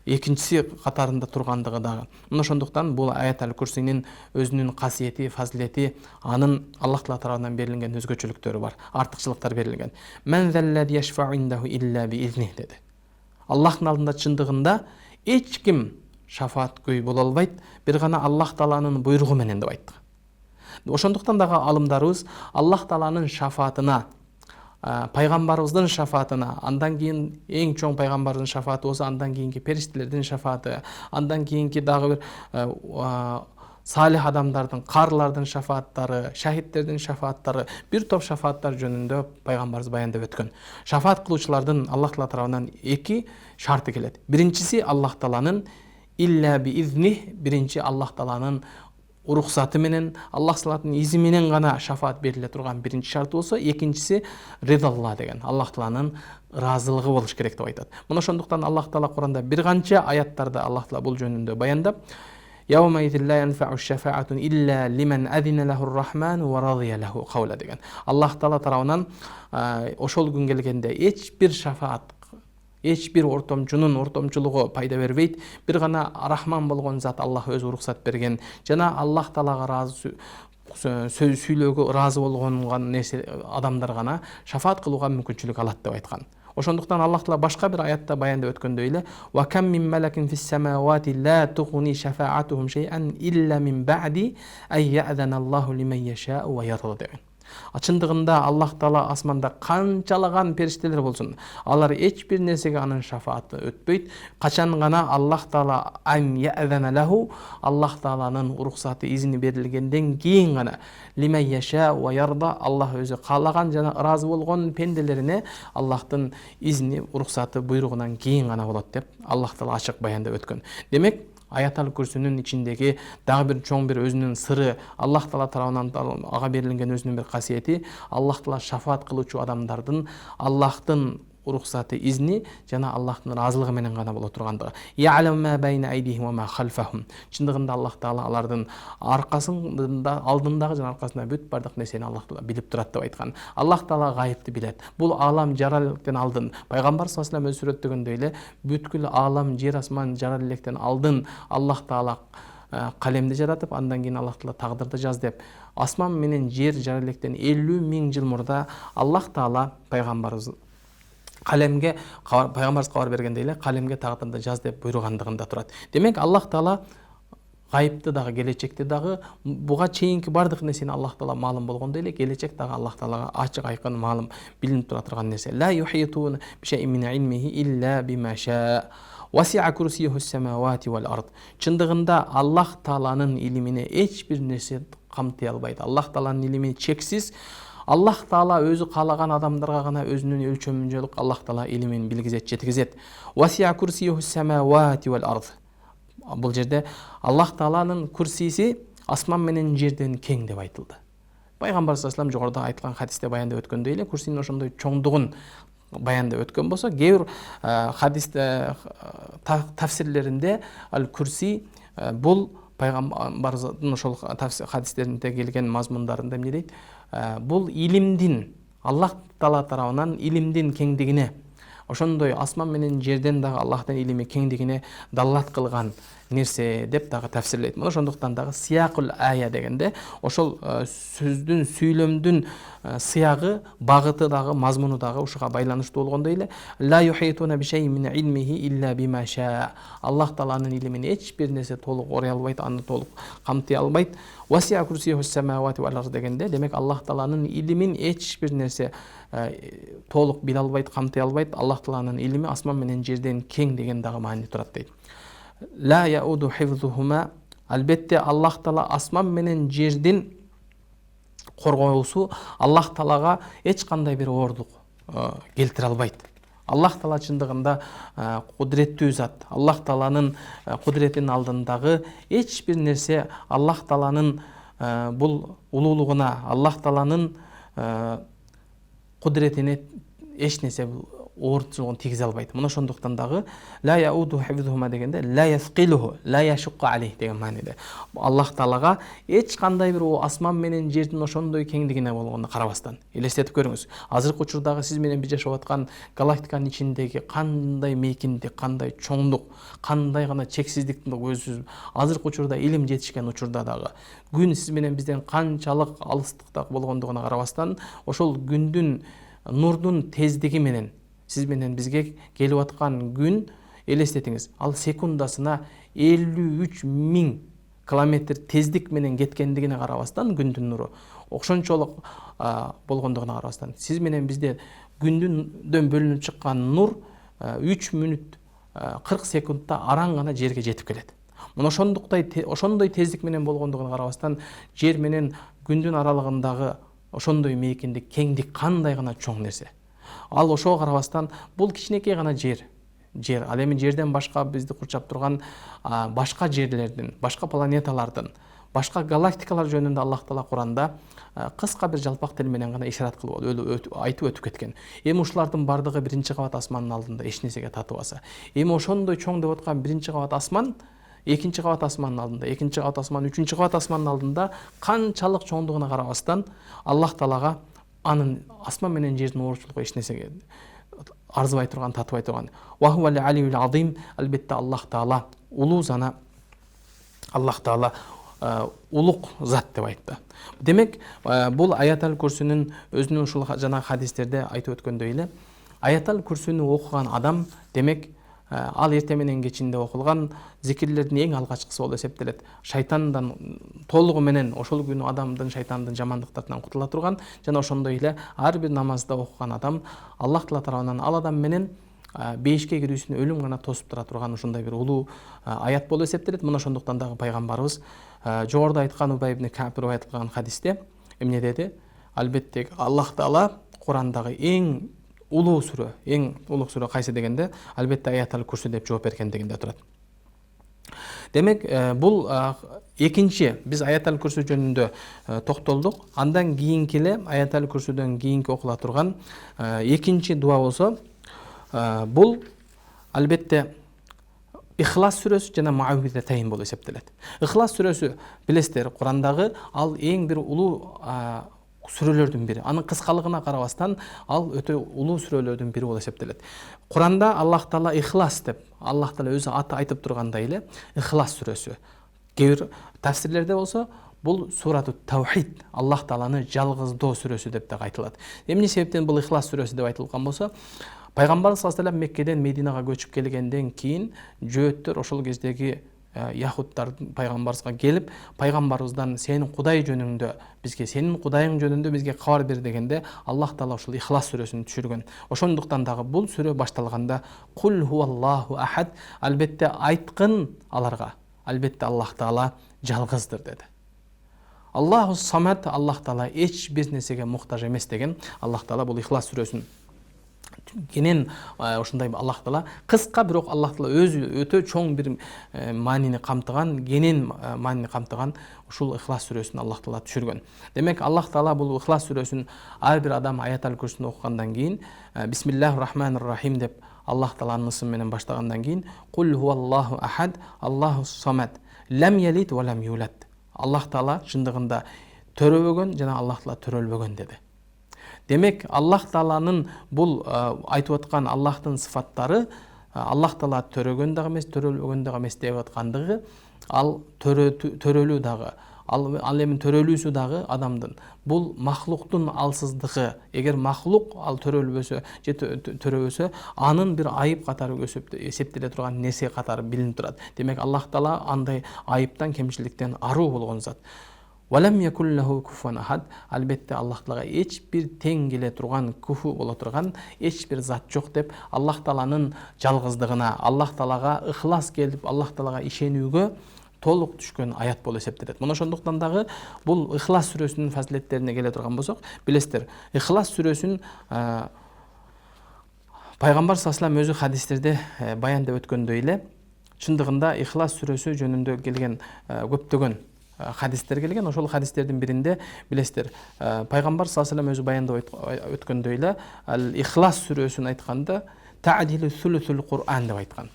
экинчиси катарында тургандыгы дагы. Мына ошондуктан бул аят аль-Курсинин өзүнүн касиети, фазилети, анын Аллах Таала тарабынан берилген өзгөчөлүктөрү бар, артыкчылыктар берилген. Мен заллади яшфау индаху илля би изних деди. Аллахтын алдында чындыгында эч ким шафааткөй боло албайт, бир гана Аллах Тааланын буйругу менен деп айтты. Ошондуктан дагы алымдарыбыз Аллах Тааланын шафаатына, пайгамбарыбыздын шафаатына, андан кийин эң чоң пайгамбардын шафааты болсо, андан кийинки периштелердин шафааты, андан кийинки дагы бир салих адамдардын, карлардын шафааттары, шахидтердин шафааттары, бир топ шафааттар жөнүндө пайгамбарыбыз баяндап өткөн. Шафаат кылуучулардын Аллах Таала тарабынан 2 шарты келет. Биринчиси Аллах Тааланын илля би изних, биринчи Аллах Тааланын уруксаты менен, Аллах Тааланын изи менен гана шафаат бериле турган биринчи шарты болсо, экинчиси ридалла деген, Аллах Тааланын ыраазылыгы болуш керек деп айтат. Мына ошондуктан Аллах Таала Куранда бир канча аяттарда Аллах Таала бул жөнүндө баяндап, Яума идилла янфау шафаатун илля лиман адина лахур рахман ва радия лаху каула деген. Аллах Таала тарабынан ошол күн келгенде эч бир шафаат, эч бир ортомчулугу пайда бербейт. Бир гана Рахман болгон зат Аллах өзү уруксат берген жана Аллах Таалага ыраазы сөз сүйлөөгө ыраазы болгон нерсе адамдар гана шафаат кылууга мүмкүнчүлүк алат деп айткан. Ошондуктан Аллах Таала башка бир аятта баяндап өткөндөй эле ва кам мин малакин фис самавати ла тугни шафаатухум шей'ан илля мин ба'ди ай я'зана Аллаху лиман яша'у ва ярда деген. Чындыгында Аллах Таала асманда канчалаган периштелер болсун, алар эч бир нерсеге анын шафааты өтпөйт. Качан гана Аллах Таала ан я'зана лаху, Аллах Тааланын уруксаты изини берилгенден кийин гана лиман яша'у ва ярда, Аллах өзү каалаган жана ыраазы болгон пенделерине Аллахтын изини, уруксаты, буйругунан кийин гана болот деп Аллах Таала ачык баяндап өткөн. Демек, Аятал Курсинин ичиндеги дагы бир чоң бир өзүнүн сыры, Аллах Таала тарабынан ага берилген өзүнүн бир касиети, Аллах Таала шафаат кылуучу адамдардын Аллахтын уруксаты, изни жана Аллахтын ыраазылыгы менен гана боло тургандыгы. Я'лам ма байна айдихим ва ма халфахум. Чындыгында Аллах Таала алардын аркасында, алдындагы жана аркасында бүт бардык нерсени Аллах Таала билип турат деп айткан. Аллах Таала гайыпты билет. Бул алам жарал электен алдын. Пайгамбар саллаллаху алейхи вассалам сүрөттөгөндөй эле бүткүл алам, жер асман жарал электен алдын Аллах Таала калемди жаратып, андан кийин Аллах Таала тагдырды жаз деп. Асман менен жер жарал электен 50.000 жыл мурда Аллах Таала пайгамбарыбыз калемге, пайгамбарыбыз кабар бергендей эле калемге тагдырды жаз деп буйругандыгында турат. Демек Аллах Таала гайыпты дагы, келечекти дагы, буга чейинки бардык нерсени Аллах Таала маалым болгондой эле келечек дагы Аллах Таалага ачык айкын маалым билинип тура турган нерсе. Ла юхитуна бишайин мин илмихи илля бима ша. Васи'a курсиюху самавати вал ард. Чындыгында Аллах Тааланын илимине эч бир нерсе камтый албайт. Аллах Тааланын илими чексиз. Аллах Таала өзү каалаган адамдарга гана өзүнүн өлчөмүнчөлүк Аллах Таала илимин билгизет, жеткизет. Васи'a курсиюху самавати вал ард. Бул жерде Аллах Тааланын курсиси асман менен жерден кең деп айтылды. Пайгамбар саллаллаху алейхи вассалам жогоруда айткан хадисте баяндап өткөндөй эле курсинин ошондой чоңдугун баяндап өткөн болсо, кээ бир хадисте тафсирлеринде ал курси бул пайгамбардын ошол хадистеринде келген мазмундарында эмне дейт? Бул илимдин, Аллах Таала тарабынан илимдин кеңдигине, ошондой асман менен жерден дагы Аллахтын илими кеңдигине даллат кылган нерсе деп дагы тафсирлейт. Мына ошондуктан дагы сиякул ая дегенде ошол сөздүн, сүйлөмдүн сыягы, багыты дагы, мазмуну дагы ушуга байланыштуу болгондой эле ла юхитуна бишайин мин илмихи илля бима ша. Аллах Тааланын илимин эч бир нерсе толук орой албайт, аны толук камтый албайт. Васи'a курсиюху самавати вал ард дегенде, демек Аллах Тааланын илимин эч бир нерсе толук биле албайт, камтый албайт. Аллах Тааланын илими асман менен жерден кең деген дагы маани турат дейт. Ла яуду хифзухума. Албетте Аллах Таала асман менен жердин коргоосу Аллах Таалага эч кандай бир оорлук келтире албайт. Аллах Таала чындыгында кудуреттүү зат. Аллах Тааланын кудуретинин алдындагы эч бир нерсе Аллах Тааланын бул улуулугуна, Аллах Тааланын кудуретине эч нерсе оорчулугун тийгизе албайт. Мына ошондуктан дагы ла яуду хифзухума дегенде ла ясқилуху, ла яшуққа алейх деген мааниде. Аллах Таалага эч кандай бир асман менен жердин ошондой кеңдигине болгонун карабастан. Элестетип көрүңүз. Азыркы учурдагы сиз менен бир жашап аткан галактиканын ичиндеги кандай мейкиндик, кандай чоңдук, кандай гана чексиздиктин өзү азыркы учурда илим жетишкен учурда дагы күн сиз менен бизден канчалык алыстыкта болгондугуна карабастан, ошол күндүн нурдун тездиги менен сиз менен бизге келип аткан күн, элестетиңиз, ал секундасына 53.000 километр тездик менен кеткендигине карабастан, күндүн нуру ошончолук болгондугуна карабастан, сиз менен бизде күндүндөн бөлүнүп чыккан нур 3 мүнөт 40 секундта араң гана жерге жетип келет. Мына ошондой тездик менен болгондугуна карабастан, жер менен күндүн аралыгындагы ошондой мейкиндик, кеңдик кандай гана чоң нерсе. Ал ошого карабастан бул кичинекей гана жер. Ал эми жерден башка бизди курчап турган башка жерлердин, башка планеталардын, башка галактикалар жөнүндө Аллах Таала Куранда кыска бир жалпак тил менен гана ишарат кылып айтып өтүп кеткен. Эми ушулардын бардыгы биринчи кабат асмандын алдында эч нерсеге татыбаса. Эми ошондой чоң деп аткан биринчи кабат асман, экинчи кабат асмандын алдында, экинчи кабат асман, үчүнчү кабат асмандын алдында канчалык чоңдугуна карабастан, Аллах Таалага анын асман менен жердин оорчулугу эч нерсеге арзыбай турган, татыбай турган. Ва хувал алиюл азим. Албетте Аллах Таала улуу зана, Аллах Таала улук зат деп айтты. Демек, бул аятал курсинин өзүнүн ушул жана хадистерде айтып өткөндөй эле, аятал курсини окуган адам, демек, ал эртең менен кечинде окулган зикирлердин эң алгачкысы болуп эсептелет. Шайтандан толугу менен ошол күнү адамдын шайтандын жамандыктарынан кутула турган жана ошондой эле ар бир намазда окуган адам Аллах Таала тарабынан ал адам менен бейишке кирүүсүн өлүм гана тосуп тура турган ушундай бир улуу аят болуп эсептелет. Мына ошондуктан дагы пайгамбарыбыз жогоруда айткан Убай ибн Кааб риваят кылган хадисте эмне деди? Албетте Аллах Таала Курандагы эң улуу сүрө, эң улук сүрө кайсы дегенде, албетте аятал курси деп жооп бергендигинде турат. Демек, бул экинчи, биз аятал курси жөнүндө токтолдук. Андан кийинки эле аятал курсиден кийинки окула турган экинчи дуа болсо, бул албетте Ихлас сүрөсү жана Муаввидатайн болуп эсептелет. Ихлас сүрөсү билесиздер, Курандагы ал эң бир улуу сүрөлөрдүн бири. Анын кыскалыгына карабастан, ал өтө улуу сүрөлөрдүн бири болуп эсептелет. Куранда Аллах Таала Ихлас деп, Аллах Таала өзү аты айтып тургандай эле, Ихлас сүрөсү. Кээ бир тафсирлерде болсо, бул сурату Таухид, Аллах Тааланы жалгыздоо сүрөсү деп да айтылат. Эмне себептен бул Ихлас сүрөсү деп айтылган болсо, Пайгамбар саллаллаху алейхи ва саллям Меккеден Мединага көчүп келгенден кийин жөөттөр ошол кездеги яхудтар пайгамбарыбызга келип, пайгамбарыбыздан сенин Кудай жөнүндө бизге, сенин Кудайың жөнүндө бизге кабар бер дегенде, Аллах Таала ошол Ихлас сүрөсүн түшүргөн. Ошондуктан дагы бул сүрө башталганда Кул хуаллаху ахад, албетте айткын аларга, албетте Аллах Таала жалгыздыр деди. Аллаху самад, Аллах Таала эч бир нерсеге муктаж эмес деген Аллах Таала бул Ихлас сүрөсүн кенен ушундай Аллах Таала кыска, бирок Аллах Таала өзү өтө чоң бир маанини камтыган, кенен маанини камтыган ушул Ихлас сүрөсүн Аллах Таала түшүргөн. Демек, Аллах Таала бул Ихлас сүрөсүн ар бир адам аятал курсини окугандан кийин Бисмиллахир рахманир рахим деп Аллах Тааланын ысымы менен баштагандан кийин Кул хуаллаху ахад, Аллаху самад, лам ялид ва лам юлад. Аллах Таала чындыгында төрөбөгөн жана Аллах Таала төрөлбөгөн деди. Демек, Аллах Тааланын бул айтып аткан Аллахтын сыфаттары Аллах Таала төрөгөн дагы эмес, төрөлбөгөн дагы эмес деп аткандыгы, ал төрөлүү дагы, ал эми төрөлүүсү дагы адамдын. Бул махлуктун алсыздыгы. Эгер махлук ал төрөлбөсө же төрөбөсө, анын бир айып катары эсептеле турган нерсе катары билинип турат. Демек, Аллах Таала андай айыптан, кемчиликтен аруу болгон зат. Валам якуллаху куфуан ахад, албетте Аллах Таалага эч бир тең келе турган, куфу боло турган эч бир зат жок деп Аллах Тааланын жалгыздыгына, Аллах Таалага ихлас келип, Аллах Таалага ишенүүгө толук түшкөн аят болуп эсептелет. Мына ошондуктан дагы бул Ихлас сүрөсүнүн фазилеттерине келе турган болсок, билесиздер, Ихлас сүрөсүн Пайгамбар саллаллаху алейхи өзү хадистерде баяндап өткөндөй эле, чындыгында Ихлас сүрөсү жөнүндө келген көптөгөн хадистер келген. Ошол хадистердин биринде билесиздер, Пайгамбар саллаллаху алейхи өзү баяндап өткөндөй эле, Ихлас сүрөсүн айтканда та'дилу сулусул Кур'ан деп айткан.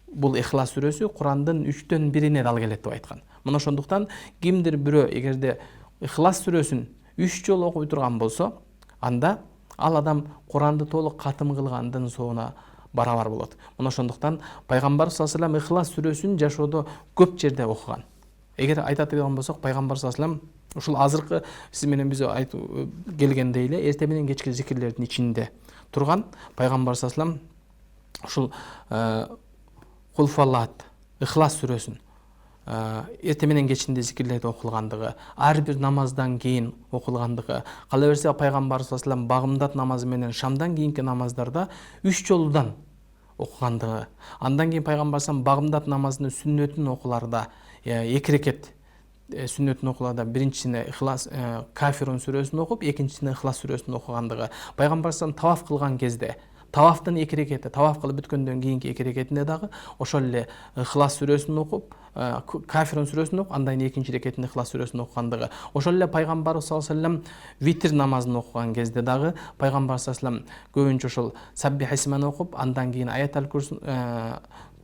Бул Ихлас сүрөсү Курандын 3төн 1-ине дал келет деп айткан. Мына ошондуктан кимдир бирөө эгерде Ихлас сүрөсүн 3 жолу окуй турган болсо, анда ал адам Куранды толук катым кылгандын соона барабар болот. Мына ошондуктан Пайгамбар саллаллаху алейхи Ихлас сүрөсүн жашоодо көп жерде окуган. Эгер айтат деген болсок, Пайгамбар саллаллаху алейхи ушул азыркы сиз менен биз айтып келгендей эле эртең менен кечки зикирлердин ичинде турган Пайгамбар саллаллаху алейхи ушул Кулфаллат, Ихлас сүрөсүн эртең менен кечинде зикирлерде окулгандыгы, ар бир намаздан кийин окулгандыгы, кала берсе Пайгамбар саллаллаху алейхи багымдат намазы менен шамдан кийинки намаздарда 3 жолудан окугандыгы. Андан кийин Пайгамбар саллаллаху алейхи багымдат намазынын сүннөтүн окуларда 2 рекет сүннөтүн окуларда биринчисине Ихлас Кафирун сүрөсүн окуп, экинчисине Ихлас сүрөсүн окугандыгы. Пайгамбар саллаллаху алейхи таваф кылган кезде тавафтын 2 рекети, таваф кылып бүткөндөн кийинки 2 рекетинде дагы ошол эле Ихлас сүрөсүн окуп, Кафирун сүрөсүн окуп, андан кийин экинчи рекетинде Ихлас сүрөсүн окугандыгы. Ошол эле Пайгамбар саллаллаху алейхи вассалам витр намазын окуган кезде дагы Пайгамбар саллаллаху алейхи вассалам көбүнчө ошол Саббих исмени окуп, андан кийин аятал курс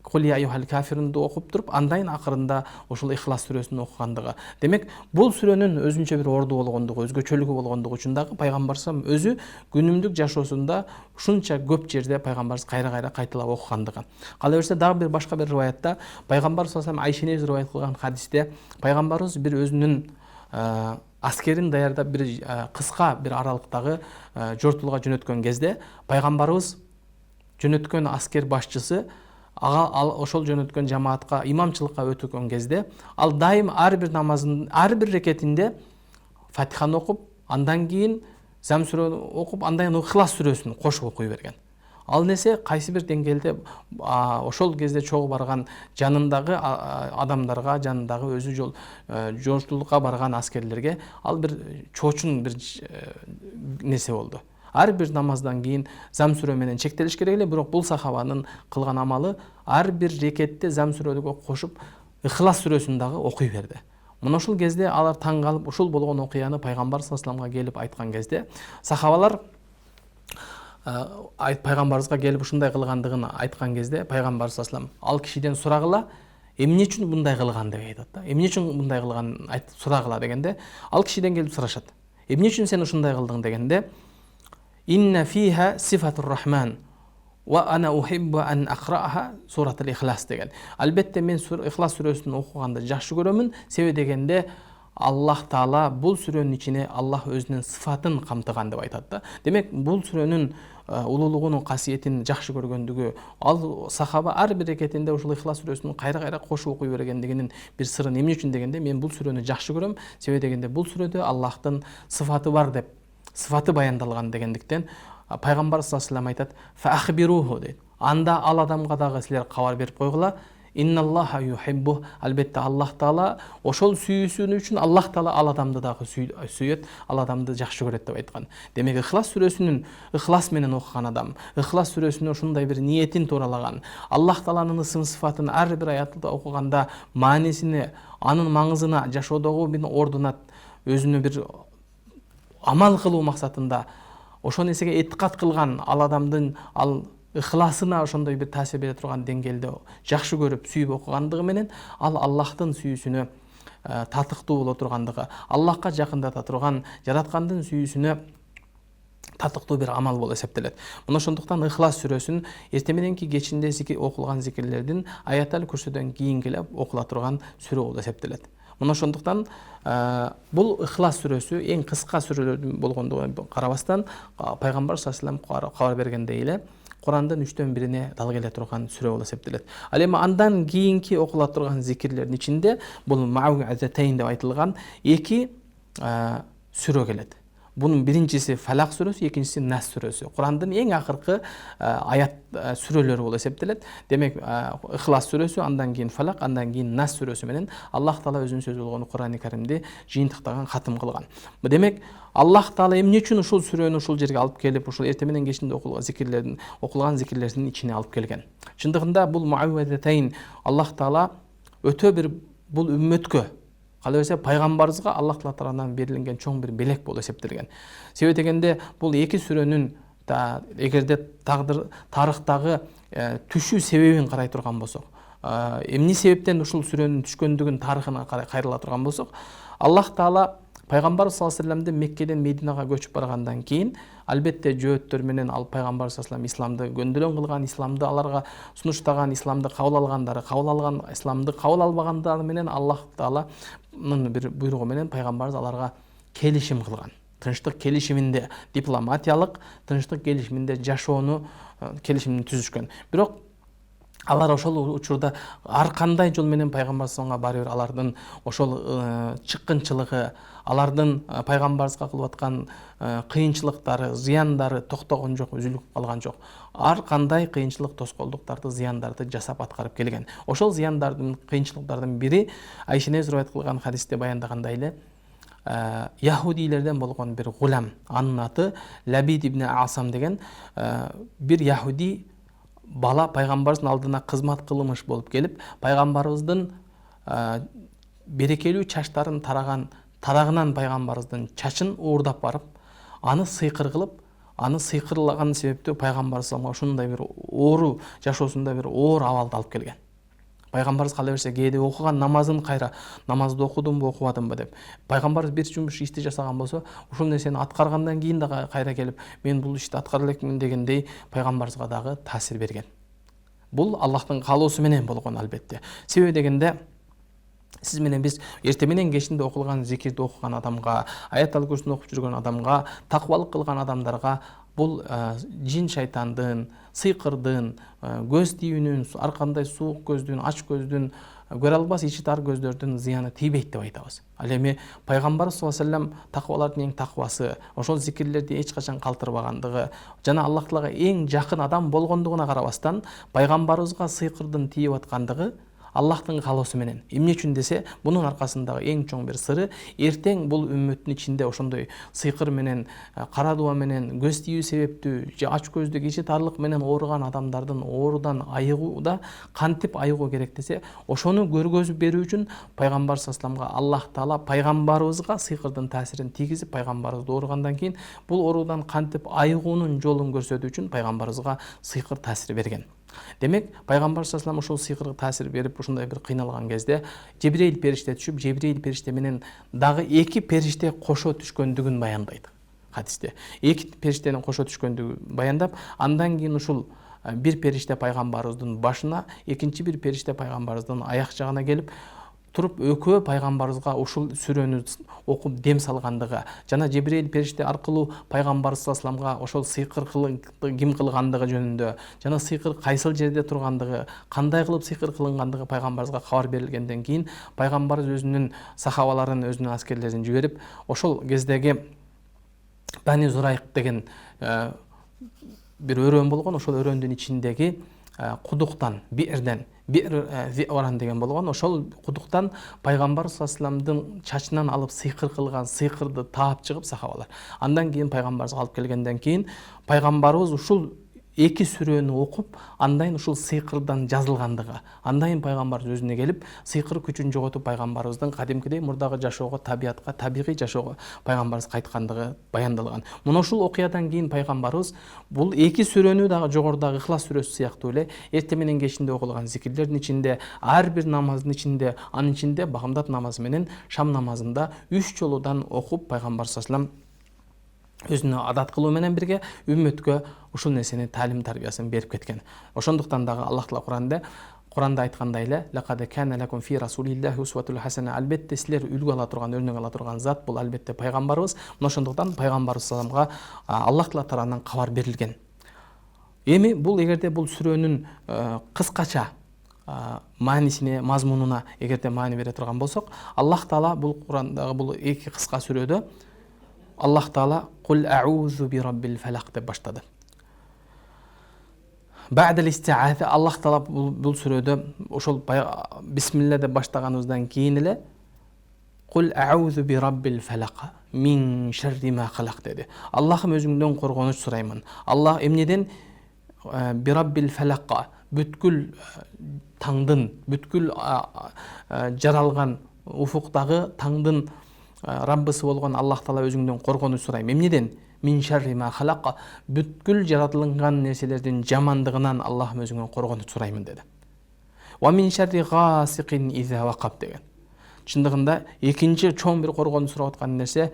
Кул я айюхал кафирунду окуп туруп, андан акырында ошол Ихлас сүрөсүн окугандыгы. Демек, бул сүрөнүн өзүнчө бир орду болгондугу, өзгөчөлүгү болгондугу үчүн дагы пайгамбарыбыз өзү күнүмдүк жашоосунда ушунча көп жерде пайгамбарыбыз кайра кайталап окугандыгы. Кала берсе дагы бир башка бир риваятта пайгамбар саллаллаху алейхи Айша энебиз риваят кылган хадисте пайгамбарыбыз бир өзүнүн аскерин даярдап бир кыска бир аралыктагы жортулга жөнөткөн кезде пайгамбарыбыз жөнөткөн аскер башчысы ал ошол жөнөткөн жамаатка имамчылыкка өтүкөн кезде ал дайым ар бир намазын ар бир рекетинде Фатиханы окуп, андан кийин Зам сүрөнү окуп, андан кийин Ихлас сүрөсүн кошуп окуй берген. Ал несе кайсы бир деңгээлде ошол кезде чогуу барган жанындагы адамдарга, жанындагы өзү жол жортулукка барган аскерлерге ал бир чоочун бир несе болду. Ар бир намаздан кийин Зам сүрө менен чектелиш керек эле, бирок бул сахабанын кылган амалы ар бир рекетте Зам сүрөгө кошуп Ихлас сүрөсүн дагы окуй берди. Мына ушул кезде алар таң калып, ушул болгон окуяны пайгамбар саллаллаху алейхи вассаламга келип айткан кезде сахабалар пайгамбарыбызга келип ушундай кылгандыгын айткан кезде пайгамбар саллаллаху алейхи вассалам ал кишиден сурагыла, эмне үчүн мындай кылган деп айтат да. Эмне үчүн мындай кылган сурагыла дегенде, ал кишиден келип сурашат. Эмне үчүн сен ушундай кылдың дегенде, инна фиха сифатур рахман ва ана ухиббу ан акрааха суратул Ихлас деген. Албетте мен Ихлас сүрөсүн окуганды жакшы көрөмүн, себеби дегенде Аллах Таала бул сүрөнүн ичине Аллах өзүнүн сыфатын камтыган деп айтат да. Демек, бул сүрөнүн улуулугунун касиетин жакшы көргөндүгү, ал сахаба ар бир рекетинде ушул Ихлас сүрөсүн кайра кошуп окуй бергендигинин бир сыры эмне үчүн дегенде, мен бул сүрөнү жакшы көрөм, себеби дегенде бул сүрөдө Аллахтын сыфаты бар деп, сыфаты баяндалган дегендиктен пайгамбар саллаллаху алейхи вассалам айтат: "Фаахбируху" дейт. Анда ал адамга дагы силер кабар берип койгула. Инналлаха юхиббу, албетте Аллах Таала ошол сүйүүсүнү үчүн Аллах Таала ал адамды дагы сүйөт, ал адамды жакшы көрөт деп айткан. Демек, Ихлас сүрөсүнүн Ихлас менен окуган адам, Ихлас сүрөсүнүн ушундай бир ниетин тууралаган, Аллах Тааланын ысым сыфатын ар бир аятты окуганда маанисине, анын маңызына, жашоодогу бир ордуна өзүнө бир амал кылуу максатында ошол нерсеге этикат кылган ал адамдын ал Ихласына ошондой бир таасир бере турган деңгээлде жакшы көрүп, сүйүп окугандыгы менен ал Аллахтын сүйүүсүнө татыктуу боло тургандыгы, Аллахка жакындата турган, жараткандын сүйүүсүнө татыктуу бир амал болуп эсептелет. Мына ошондуктан Ихлас сүрөсүн эртең мененки кечинде окулган зикирлердин аятал күрсөдөн кийин келип окула турган сүрө болуп эсептелет. Мына ошондуктан бул Ихлас сүрөсү эң кыска сүрөлөрдүн болгондугуна карабастан пайгамбар саллаллаху алейхи вассалам кабар бергендей эле Курандын 3/1 дал келе турган сүрө болуп эсептелет. Ал эми андан кийинки окула турган зикирлердин ичинде бул Мауизатейн деп айтылган эки сүрө келет. Bunun birincisi Falaq сүрөсү, экинчиси Нас сүрөсү. Курандын эң акыркы аят сүрөлөрү болуп эсептелет. Демек, Ихлас сүрөсү, андан кийин Falaq, андан кийин Нас сүрөсү менен Аллах Таала өзүнүн сөзү болгон Курани Каримди жыйынтыктаган, катым кылган. Демек, Аллах Таала эмне үчүн ушул сүрөнү ушул жерге алып келип, ушул эртең менен кечинде окулган зикирлердин ичине алып келген. Чындыгында бул Муаввидатейн Аллах Таала өтө бир бул үммөткө, кала берсе пайгамбарыбызга Аллах тарабынан берилген чоң бир белек болуп эсептелген. Себеби дегенде бул эки сүрөнүн эгерде тарыхтагы түшүү себебин карай турган болсок, эмне себептен ушул сүрөнүн түшкөндүгүн тарыхына кайрыла турган болсок, Аллах Таала пайгамбар саллаллаху алейхи вассаламды Меккеден Мединага көчүп баргандан кийин албетте жөөттөр менен ал пайгамбар саллаллаху алейхи вассалам исламды гөндөөлөн кылган, исламды аларга сунуштаган, исламды кабыл алгандары, кабыл алган, исламды кабыл албагандары менен Аллах Тааланын бир буйругу менен пайгамбарыбыз аларга келишим кылган. Тынчтык келишиминде, дипломатиялык тынчтык келишиминде жашоону келишимин түзүшкөн. Бирок алар ошол учурда ар кандай жол менен пайгамбар саллаллаху алейхи вассаламга барып, алардын ошол чыккынчылыгы, алардын пайгамбарыбызга кылып аткан кыйынчылыктары, зыяндары токтогон жок, үзүлүп калган жок. Ар кандай кыйынчылык, тоскоолдуктарды, зыяндарды жасап аткарып келген. Ошол зыяндардын, кыйынчылыктардын бири Айша энебиз риваят кылган хадисте баяндагандай эле, яһудилерден болгон бир гулам, анын аты Лабид ибн Асам деген бир яһуди бала пайгамбарыбыздын алдына кызмат кылмыш болуп келип, пайгамбарыбыздын берекелүү чачтарын тарагынан пайгамбарыбыздын чачын уурдап барып, аны сыйкыр кылып, аны сыйкырлаган себептүү пайгамбар салламга ушундай бир оору жашоосунда бир оор абалды алып келген. Пайгамбарыбыз кала берсе кээде окуган намазын кайра намазды окудумбу окубадымбы деп пайгамбарыбыз бир жумуш ишти жасаган болсо ушул нерсени аткаргандан кийин да кайра келип мен бул ишти аткара элекмин дегендей пайгамбарыбызга дагы таасир берген. Бул Аллахтын каалоосу менен болгон албетте. Себеби дегенде сиз менен биз эртең менен кечинде окулган зикирди окуган адамга, аят алкурсун окуп жүргөн адамга, таквалык кылган адамдарга бул жин шайтандын, сыйкырдын, көз тийүүнүн, ар кандай суук көздүн, ач көздүн, көрө албас ичи тар көздөрдүн зыяны тийбейт деп айтабыз. Ал эми пайгамбарыбыз саллаллаху алейхи вассалам таквалардын эң таквасы, ошол зикирлерди эч качан калтырбагандыгы жана Аллах Таалага эң жакын адам болгондугуна карабастан пайгамбарыбызга сыйкырдын тийип аткандыгы Аллахтын каалоосу менен. Эмне үчүн десе, бунун аркасындагы эң чоң бир сыры эртең бул үммөттүн ичинде ошондой сыйкыр менен, кара дуа менен, көз тийүү себептүү же ач көздүк, ичи тарлык менен ооруган адамдардын оорудан айыгууда кантип айыгуу керек десе, ошону көргөзүп берүү үчүн пайгамбар саллаллаху алейхи вассаламга Аллах Таала пайгамбарыбызга сыйкырдын таасирин тийгизип, пайгамбарыбызды ооругандан кийин бул оорудан кантип айыгуунун жолун көрсөтүү үчүн пайгамбарыбызга сыйкыр таасир берген. Демек, пайгамбар саллаллаху алейхи вассалам ушул сыйкырга таасир берип, ушундай бир кыйналган кезде Жебрейил периште түшүп, Жебрейил периште менен дагы эки периште кошо түшкөндүгүн баяндайт хадисте. Эки периштенин кошо түшкөндүгүн баяндап, андан кийин ушул бир периште пайгамбарыбыздын башына, экинчи бир периште пайгамбарыбыздын аяк жагына келип туруп экөө пайгамбарыбызга ушул сүрөнү окуп дем салгандыгы жана Жебрейил периште аркылуу пайгамбар саллаллаху алейхи вассаламга ошол сыйкыр ким кылгандыгы жөнүндө жана сыйкыр кайсыл жерде тургандыгы, кандай кылып сыйкыр кылынгандыгы пайгамбарыбызга кабар берилгенден кийин пайгамбарыбыз өзүнүн сахабаларын, өзүнүн аскерлерин жиберип, ошол кездеги Бани Зурайк деген бир өрөөн болгон, ошол өрөөндүн ичиндеги кудуктан, биирден Зиоран деген болгон, ошол кудуктан пайгамбар саллаллаху алейхи вассаламдын чачынан алып сыйкыр кылган сыйкырды таап чыгып сахабалар. Андан кийин пайгамбарыбызга алып келгенден кийин пайгамбарыбыз ушул эки сүрөнү окуп, андан ушул сыйкырдан жазылгандыгы, андан пайгамбарыбыз өзүнө келип, сыйкыр күчүн жоготуп пайгамбарыбыздын кадимкидей мурдагы жашоого, табиятка, табигый жашоого пайгамбарыбыз кайткандыгы баяндалган. Мына ушул окуядан кийин пайгамбарыбыз бул эки сүрөнү дагы жогорудагы Ихлас сүрөсү сыяктуу эле эртең менен кечинде окулган зикирлердин ичинде, ар бир намаздын ичинде, анын ичинде багамдат намазы менен шам намазында 3 жолудан окуп пайгамбар саллаллаху алейхи вассалам өзүнө адат кылуу менен бирге үммөткө ушул нерсени талим тарбиясын берип кеткен. Ошондуктан дагы Аллах Таала Куранда айткандай эле лакад кана лакум фи расулиллахи усватул хасана, албетте силер үлгү ала турган, өрнөк ала турган зат бул албетте пайгамбарыбыз. Мына ошондуктан пайгамбарыбыз салламга Аллах Таала тарабынан кабар берилген. Эми бул эгерде бул сүрөнүн кыскача маанисине, мазмунуна эгерде маани бере турган болсок, Аллах Таала бул Курандагы бул эки кыска сүрөдө Аллах Таала «Кул а'узу би раббил фалак» деп баштады. Ба'дал исти'аза Аллах Таала бул сүрөдө ошол бисмилла деп баштаганыбыздан кийин эле «Кул а'узу би раббил фалак мин шарри ма халак» деди. Аллахым өзүңдөн коргонуч сураймын. Аллах эмнеден? Би раббил фалак, бүткүл таңдын, бүткүл жаралган уфуктагы таңдын Раббысы болгон Аллах Таала өзүңдөн коргонуч сурайм. Эмнеден? Мин шарри ма халак, бүткүл жаратылган нерселердин жамандыгынан Аллахым өзүңдөн коргонуч сураймын деди. Ва мин шарри гасиқин иза вақаб деген. Чындыгында экинчи чоң бир коргонуч сурап аткан нерсе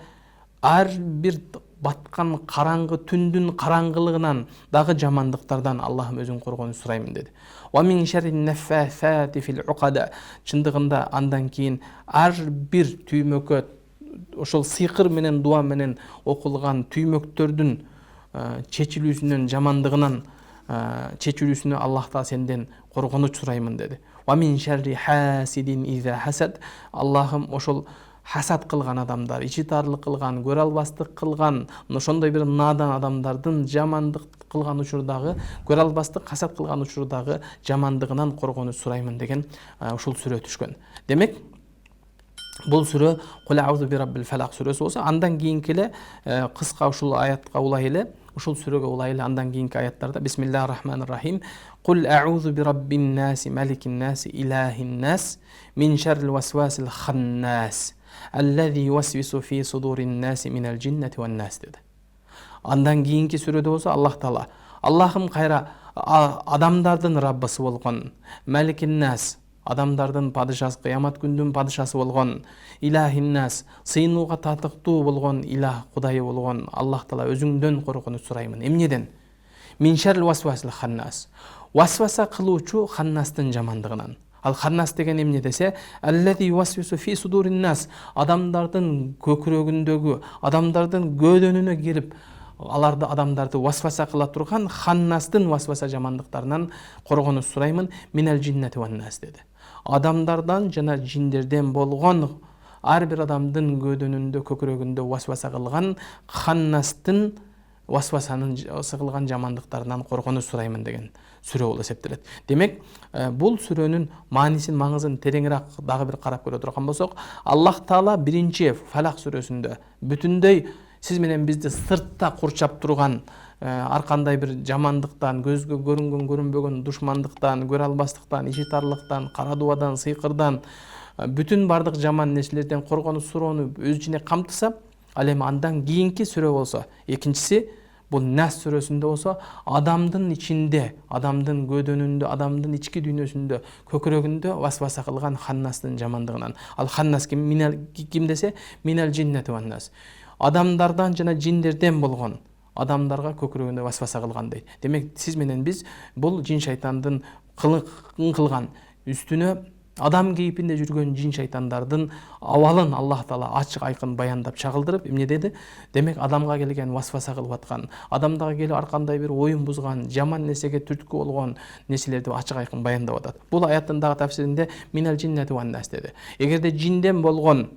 ар бир баткан караңгы түндүн караңгылыгынан дагы жамандыктардан Аллахым өзүң коргонуч сураймын деди. Ва мин шарри наффасати фил уқада. Чындыгында андан кийин ар бир түймөккө ошол сыйкыр менен дуа менен окулган түймөктөрдүн чечилүүсүнөн, жамандыгынан чечилүүсүнө Аллах Таала сенден коргонуч сураймын деди. Ва мин шарри хасидин иза хасад. Аллахым ошол хасад кылган адамдар, ичи тарлык кылган, көрө албастык кылган, ошондой бир надан адамдардын жамандык кылган учурдагы, көрө албастык хасад кылган учурдагы жамандыгынан коргонуч сураймын деген ушул сүрө түшкөн. Демек, бул сүрө Кул аузу би раббил фалак сүрөсү болсо, андан кийинки эле кыска ушул аятка улай эле, ушул сүрөгө улай эле андан кийинки аяттарда бисмиллахир рахманир рахим. Кул аузу би раббин наси маликин наси илахин нас мин шаррил васвасил ханнас аллази ювасвису фи судурин наси минал джиннати ван нас деди. Андан кийинки сүрөдө болсо Аллах Таала Аллахым кайра адамдардын Раббысы болгон, Маликин-нас, адамдардын падышасы, кыямат күндүн падышасы болгон, Илахин-нас, сыйынууга татыктуу болгон илах Кудайы болгон Аллах Таала өзүңдөн корконуп сураймын. Эмнеден? Мин шаррил васвасил ханнас. Васваса кылуучу ханнастын жамандыгынан. Ал ханнас деген эмне десе, аллази ювасвису фи судурин-нас, адамдардын көкүрөгүндөгү, адамдардын көдөнүнө кирип, аларды адамдарды васваса кыла турган ханнастын васваса жамандыктарынан коргонуп сураймын. Минал джиннати ван-нас деди. Адамдардан жана жиндерден болгон ар бир адамдын көдөнүндө, көкүрөгүндө васваса кылган ханнастын васвасанын сыгылган жамандыктарынан коргонуп сураймын деген сүрө болуп эсептелет. Демек, бул сүрөнүн маанисин, маңызын тереңирээк дагы бир карап көрө турган болсок, Аллах Таала биринчи Фалак сүрөсүндө бүтүндөй сиз менен бизди сыртта курчап турган ар кандай бир жамандыктан, көзгө көрүнгөн, көрүнбөгөн душмандыктан, көрө албастыктан, ичи тарлыктан, кара дубадан, сыйкырдан, бүтүн бардык жаман нерселерден коргонуп суроону өз ичине камтыса, ал эми андан кийинки сүрө болсо, экинчиси бул Нас сүрөсүндө болсо, адамдын ичинде, адамдын көдөнүндө, адамдын ички дүйнөсүндө, көкүрөгүндө васваса кылган ханнастын жамандыгынан. Ал ханнас ким десе, минал джиннати ван-нас. Адамдардан жана жиндерден болгон, адамдарга көкүрөгүндө васваса кылган дейт. Демек, сиз менен биз бул жин шайтандын кылган, үстүнө адам кейпинде жүргөн жин шайтандардын абалын Аллах Таала ачык айкын баяндап чагылдырып, эмне деди? Демек, адамга келген васваса кылып аткан, адамдага келип ар кандай бир оюн бузган, жаман нерсеге түрткү болгон нерселерди ачык айкын баяндап атат. Бул аяттын дагы тафсиринде минал джиннати ван-нас деди. Эгерде жинден болгон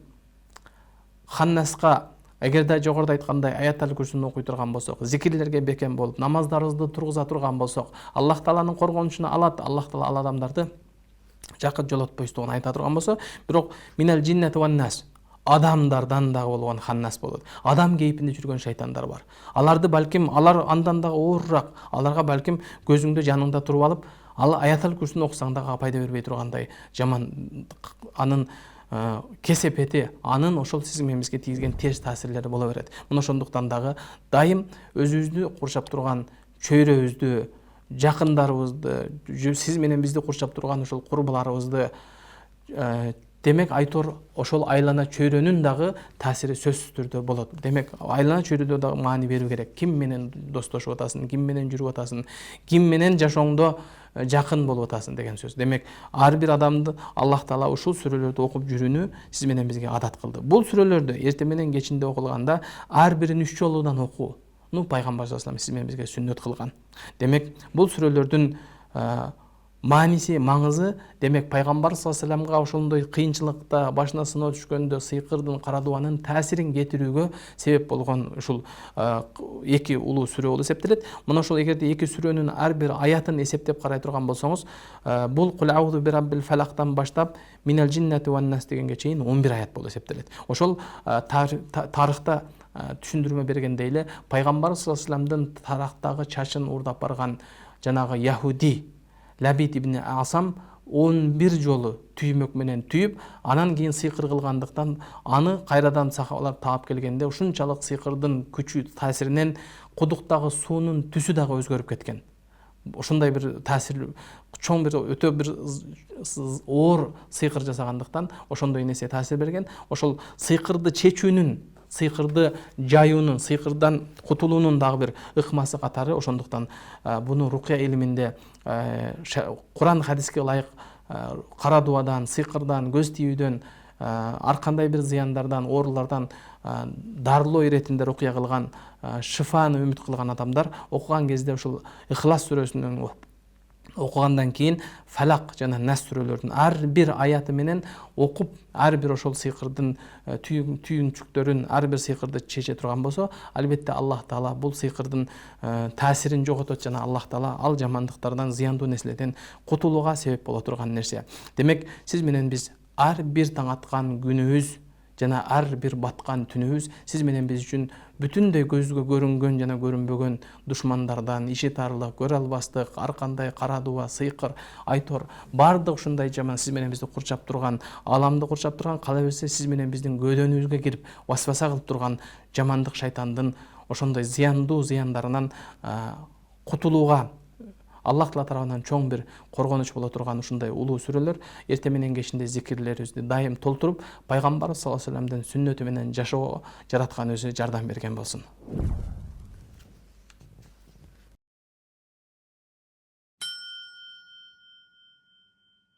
ханнаска, эгерде жогоруда айткандай аяттал күрсүнү окуй турган болсок, зикирлерге бекем болуп, намаздарыбызды тургуза турган болсок, Аллах Тааланын коргонучуна алат, Аллах Таала ал адамдарды жакын жолотпойсугун айта турган болсо, бирок минал джиннати ван-нас, адамдардан дагы болгон ханнас болот. Адам кейпинде жүргөн шайтандар бар. Аларды балким, алар андан дагы оорураак, аларга балким көзүңдө, жаныңда туруп алып, ал аятал күрсүнү окусаң дагы пайда бербей тургандай жаман, анын кесепети, анын ошол сиз менен бизге тийгизген терс таасирлери боло берет. Мына ошондуктан дагы дайым өзүбүздү курчап турган чөйрөбүздү, жакындарыбызды, сиз менен бизди курчап турган ошол курбуларыбызды, демек айтор ошол айлана чөйрөнүн дагы таасири сөзсүз түрдө болот. Демек, айлана чөйрөдө дагы маани берүү керек. Ким менен достошуп атасың, ким менен жүрүп атасың, ким менен жашооңдо жакын болуп атасың деген сөз. Демек, ар бир адамды Аллах Таала ушул сүрөлөрдү окуп жүрүүнү сиз менен бизге адат кылды. Бул сүрөлөрдү эртең менен кечинде окулганда ар бирин 3 жолудан окуу пайгамбар саллаллаху алейхи сиз менен бизге сүннөт кылган. Демек, бул сүрөлөрдүн мааниси, маңызы, демек пайгамбар саллаллаху алейхи вассаламга ошондой кыйынчылыкта, башына сыноо түшкөндө сыйкырдын, кара дубанын таасирин кетирүүгө себеп болгон ушул эки улуу сүрө болуп эсептелет. Мына ошол эгерде эки сүрөнүн ар бир аятын эсептеп карай турган болсоңуз, бул кул аузу би раббил фалактан баштап минал джиннати ван-нас дегенге чейин 11 аят болуп эсептелет. Ошол тарыхта түшүндүрмө бергенде эле пайгамбар саллаллаху алейхи вассаламдын тарактагы чачын уурдап барган жанагы яхуди Лабид ибн Асам 11 жолу түймөк менен түйүп, анан кийин сыйкыр кылгандыктан аны кайрадан сахабалар таап келгенде ушунчалык сыйкырдын күчү таасиринен кудуктагы суунун түсү дагы өзгөрүп кеткен. Ошондой бир таасир, чоң бир өтө бир оор сыйкыр жасагандыктан ошондой нерсе таасир берген. Ошол сыйкырды чечүүнүн, сыйкырды жаюунун, сыйкырдан кутулуунун дагы бир ыкмасы катары. Ошондуктан буну рукия илиминде Куран хадиске ылайык кара дубадан, сыйкырдан, көз тийүүдөн, ар кандай бир зыяндардан, оорулардан дарылоо иретинде рукия кылган, шифаны үмүт кылган адамдар окуган кезде ушул Ихлас сүрөсүнөн окугандан кийин Фалак жана Нас сүрөлөрдүн ар бир аяты менен окуп, ар бир ошол сыйкырдын түйүнчүктөрүн, ар бир сыйкырды чече турган болсо, албетте Аллах Таала бул сыйкырдын таасирин жоготот жана Аллах Таала ал жамандыктардан, зыяндуу нерселерден кутулууга себеп боло турган нерсе. Демек, сиз менен биз ар бир таң аткан күнүбүз жана ар бир баткан түнүбүз сиз менен биз үчүн бүтүндөй көзгө көрүнгөн жана көрүнбөгөн душмандардан, иши тарлык, көрө албастык, ар кандай кара дуба, сыйкыр, айтор, бардык ушундай жаман сиз менен бизди курчап турган, аламды курчап турган, кала берсе сиз менен биздин көдөнүбүзгө кирип васваса кылып турган жамандык шайтандын ошондой зыяндуу зыяндарынан кутулууга Аллах Таала тарабынан чоң бир коргонуч боло турган ушундай улуу сүрөлөр эртең менен кечинде зикирлерибизди дайым толтуруп пайгамбарыбыз саллаллаху алейхи вассаламдын сүннөтү менен жашоого жараткан өзү жардам берген болсун.